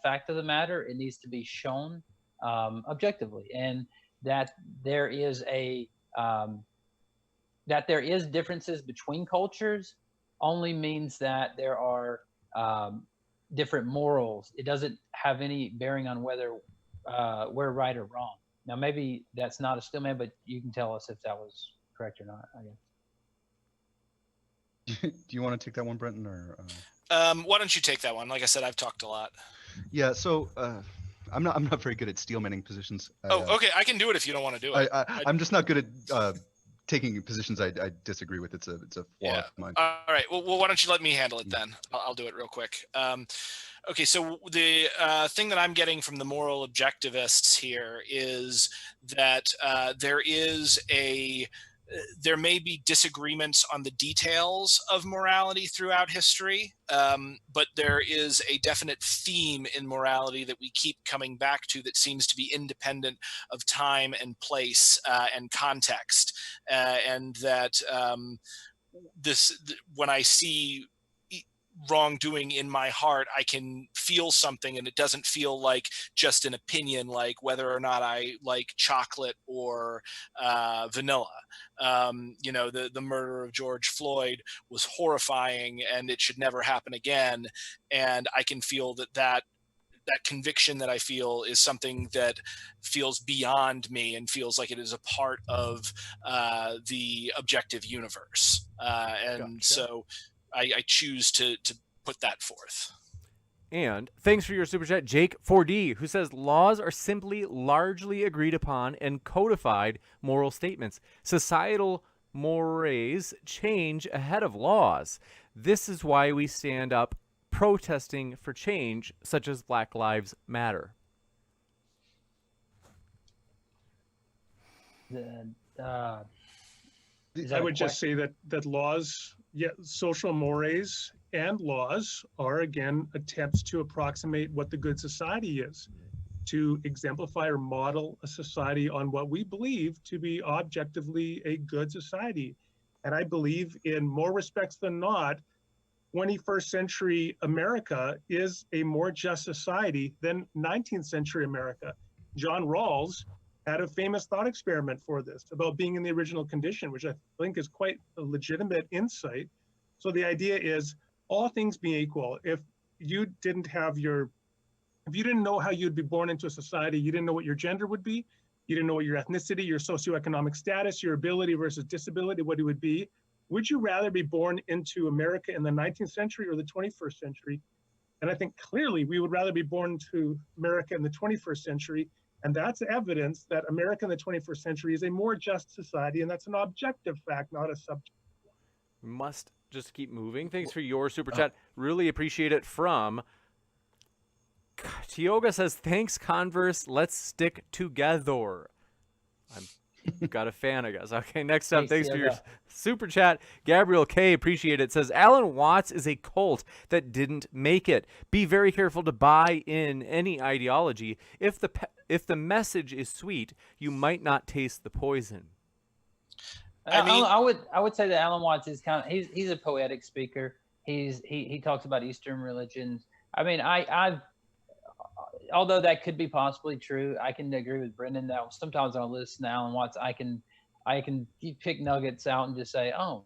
fact of the matter, it needs to be shown objectively, and that there is differences between cultures only means that there are different morals. It doesn't have any bearing on whether we're right or wrong. Now, maybe that's not a steelman, but you can tell us if that was correct or not, I guess. Do you want to take that one, Brenton, or? Why don't you take that one? Like I said, I've talked a lot. Yeah. So I'm not very good at steelmanning positions. Okay, I can do it if you don't want to do it. I'm just not good at taking positions I disagree with. It's a flaw of mine. All right. Well, why don't you let me handle it then? I'll do it real quick. Okay, so the thing that I'm getting from the moral objectivists here is that there may be disagreements on the details of morality throughout history, but there is a definite theme in morality that we keep coming back to that seems to be independent of time and place and context, and that when I see wrongdoing in my heart, I can feel something, and it doesn't feel like just an opinion, like whether or not I like chocolate or vanilla. The murder of George Floyd was horrifying, and it should never happen again. And I can feel that conviction that I feel is something that feels beyond me and feels like it is a part of the objective universe. And Gotcha. so I choose to put that forth. And thanks for your super chat, Jake 4D, who says laws are simply largely agreed upon and codified moral statements. Societal mores change ahead of laws. This is why we stand up protesting for change, such as Black Lives Matter. I would just say that laws, social mores and laws are, again, attempts to approximate what the good society is, to exemplify or model a society on what we believe to be objectively a good society. And I believe in more respects than not, 21st century America is a more just society than 19th century America. John Rawls had a famous thought experiment for this about being in the original condition, which I think is quite a legitimate insight. So the idea is, all things being equal, if you didn't know how you'd be born into a society, you didn't know what your gender would be, you didn't know what your ethnicity, your socioeconomic status, your ability versus disability, what it would be, would you rather be born into America in the 19th century or the 21st century? And I think clearly we would rather be born to America in the 21st century. And that's evidence that America in the 21st century is a more just society. And that's an objective fact, not a subjective one. We must just keep moving. Thanks for your super chat. Really appreciate it. From Tioga says, thanks, Converse. Let's stick together. I've got a fan, I guess. Okay, next up, thanks for your super chat. Gabriel K, appreciate it, says, Alan Watts is a cult that didn't make it. Be very careful to buy in any ideology. If the message is sweet, you might not taste the poison. I would say that Alan Watts is he's a poetic speaker. He talks about Eastern religions. I mean, although that could be possibly true, I can agree with Brendan that sometimes on a list now and Watts, I can pick nuggets out and just say, oh,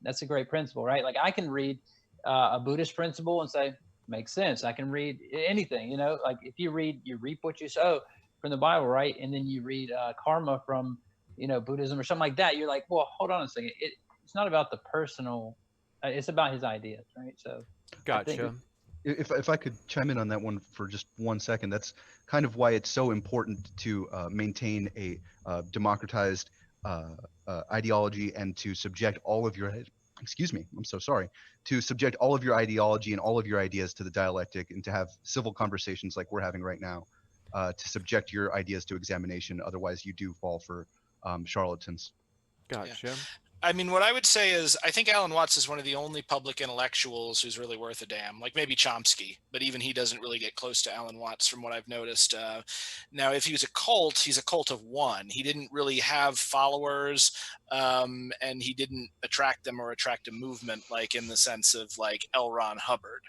that's a great principle, right? Like I can read a Buddhist principle and say, makes sense. I can read anything, you know, like if you reap what you sow from the Bible, right? And then you read karma from, you know, Buddhism or something like that. You're like, well, hold on a second. It's not about the personal, it's about his ideas, right? So Gotcha. If I could chime in on that one for just 1 second, that's kind of why it's so important to maintain a democratized ideology and to subject all of your, excuse me, I'm so sorry, to subject all of your ideology and all of your ideas to the dialectic and to have civil conversations like we're having right now, to subject your ideas to examination. Otherwise, you do fall for charlatans. Gotcha. Yeah. I mean, what I would say is I think Alan Watts is one of the only public intellectuals who's really worth a damn, like maybe Chomsky, but even he doesn't really get close to Alan Watts from what I've noticed. Now, if he was a cult, he's a cult of one. He didn't really have followers, and he didn't attract them or attract a movement like in the sense of like L. Ron Hubbard.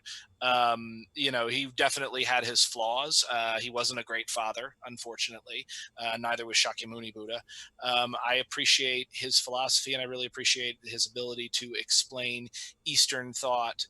You know, he definitely had his flaws. He wasn't a great father, unfortunately. Neither was Shakyamuni Buddha. I appreciate his philosophy, and I really appreciate his ability to explain Eastern thought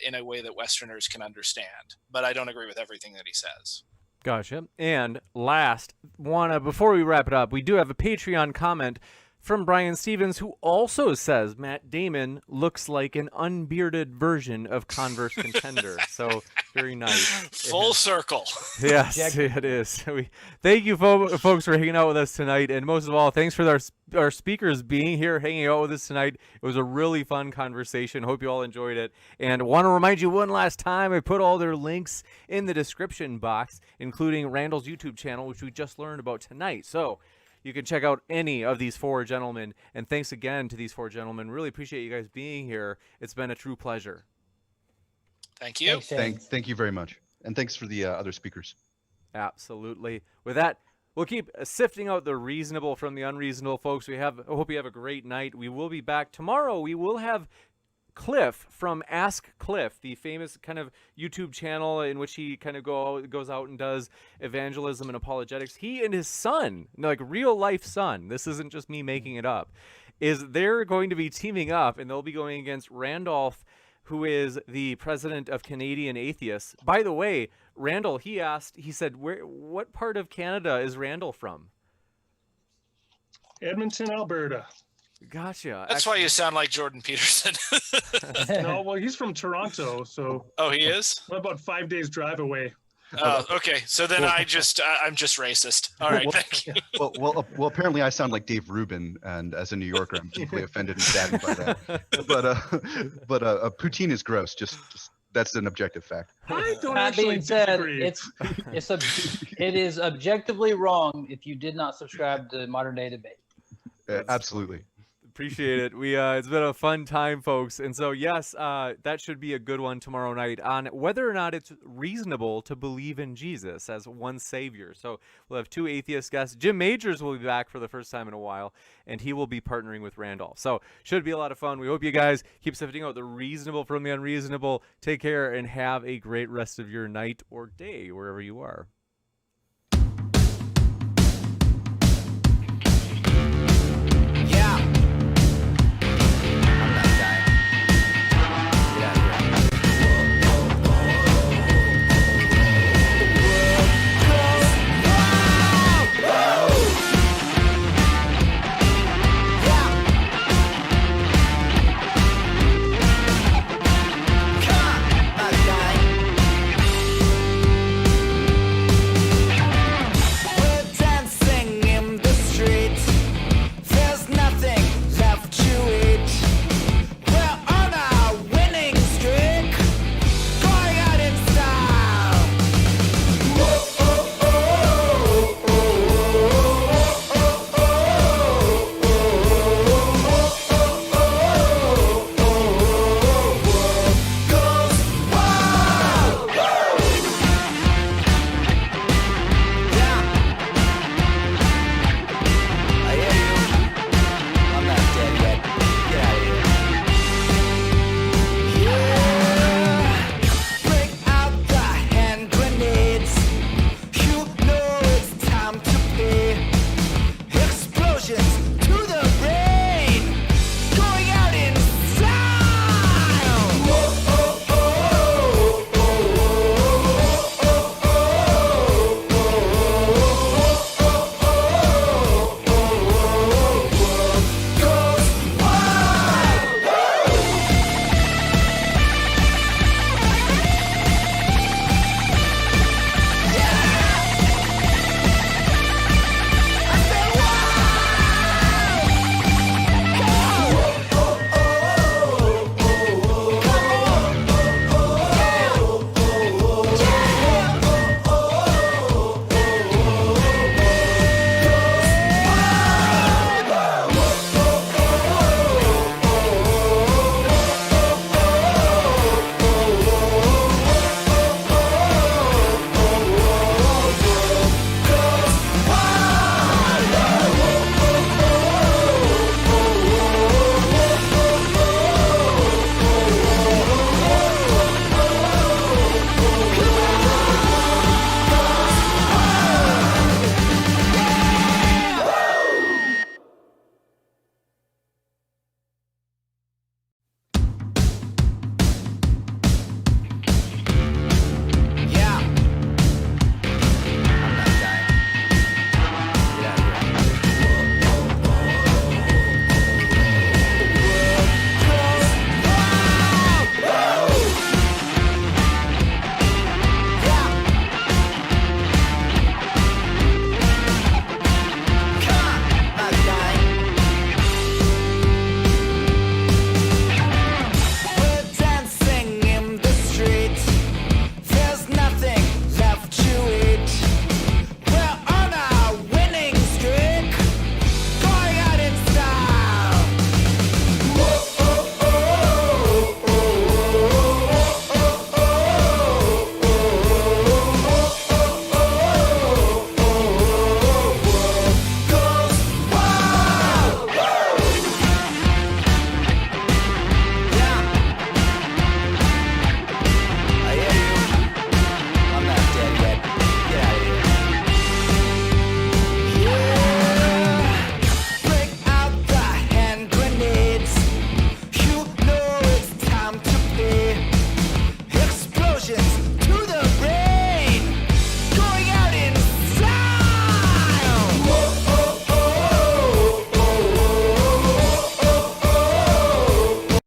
in a way that Westerners can understand. But I don't agree with everything that he says. Gotcha. And last, before we wrap it up, we do have a Patreon comment from Brian Stevens, who also says Matt Damon looks like an unbearded version of Converse Contender. So very nice. Full circle. Yes, it is. Thank you, folks, for hanging out with us tonight. And most of all, thanks for our speakers being here, hanging out with us tonight. It was a really fun conversation. Hope you all enjoyed it. And want to remind you one last time, I put all their links in the description box, including Randall's YouTube channel, which we just learned about tonight. So you can check out any of these four gentlemen. And thanks again to these four gentlemen. Really appreciate you guys being here. It's been a true pleasure. Thank you. Thank you very much. And thanks for the other speakers. Absolutely. With that, we'll keep sifting out the reasonable from the unreasonable, folks. I hope you have a great night. We will be back tomorrow. We will have Cliff from Ask Cliff, the famous kind of YouTube channel in which he kind of goes out and does evangelism and apologetics. He and his son, like real life son, this isn't just me making it up, they're going to be teaming up, and they'll be going against Randolph, who is the president of Canadian Atheists. By the way, Randall, he said, what part of Canada is Randall from? Edmonton, Alberta. Gotcha. That's why you sound like Jordan Peterson. No, well, he's from Toronto, so. Oh, he is? We're about 5 days drive away. Oh, okay. So then I'm just racist. All right, thank you. Well, apparently I sound like Dave Rubin, and as a New Yorker, I'm deeply offended and saddened by that. But poutine is gross. Just that's an objective fact. I don't That actually being said, disagree. it is objectively wrong if you did not subscribe to Modern Day Debate. Absolutely. Appreciate it. It's been a fun time, folks. And so, yes, that should be a good one tomorrow night on whether or not it's reasonable to believe in Jesus as one savior. So we'll have two atheist guests. Jim Majors will be back for the first time in a while, and he will be partnering with Randolph. So should be a lot of fun. We hope you guys keep sifting out the reasonable from the unreasonable. Take care and have a great rest of your night or day, wherever you are.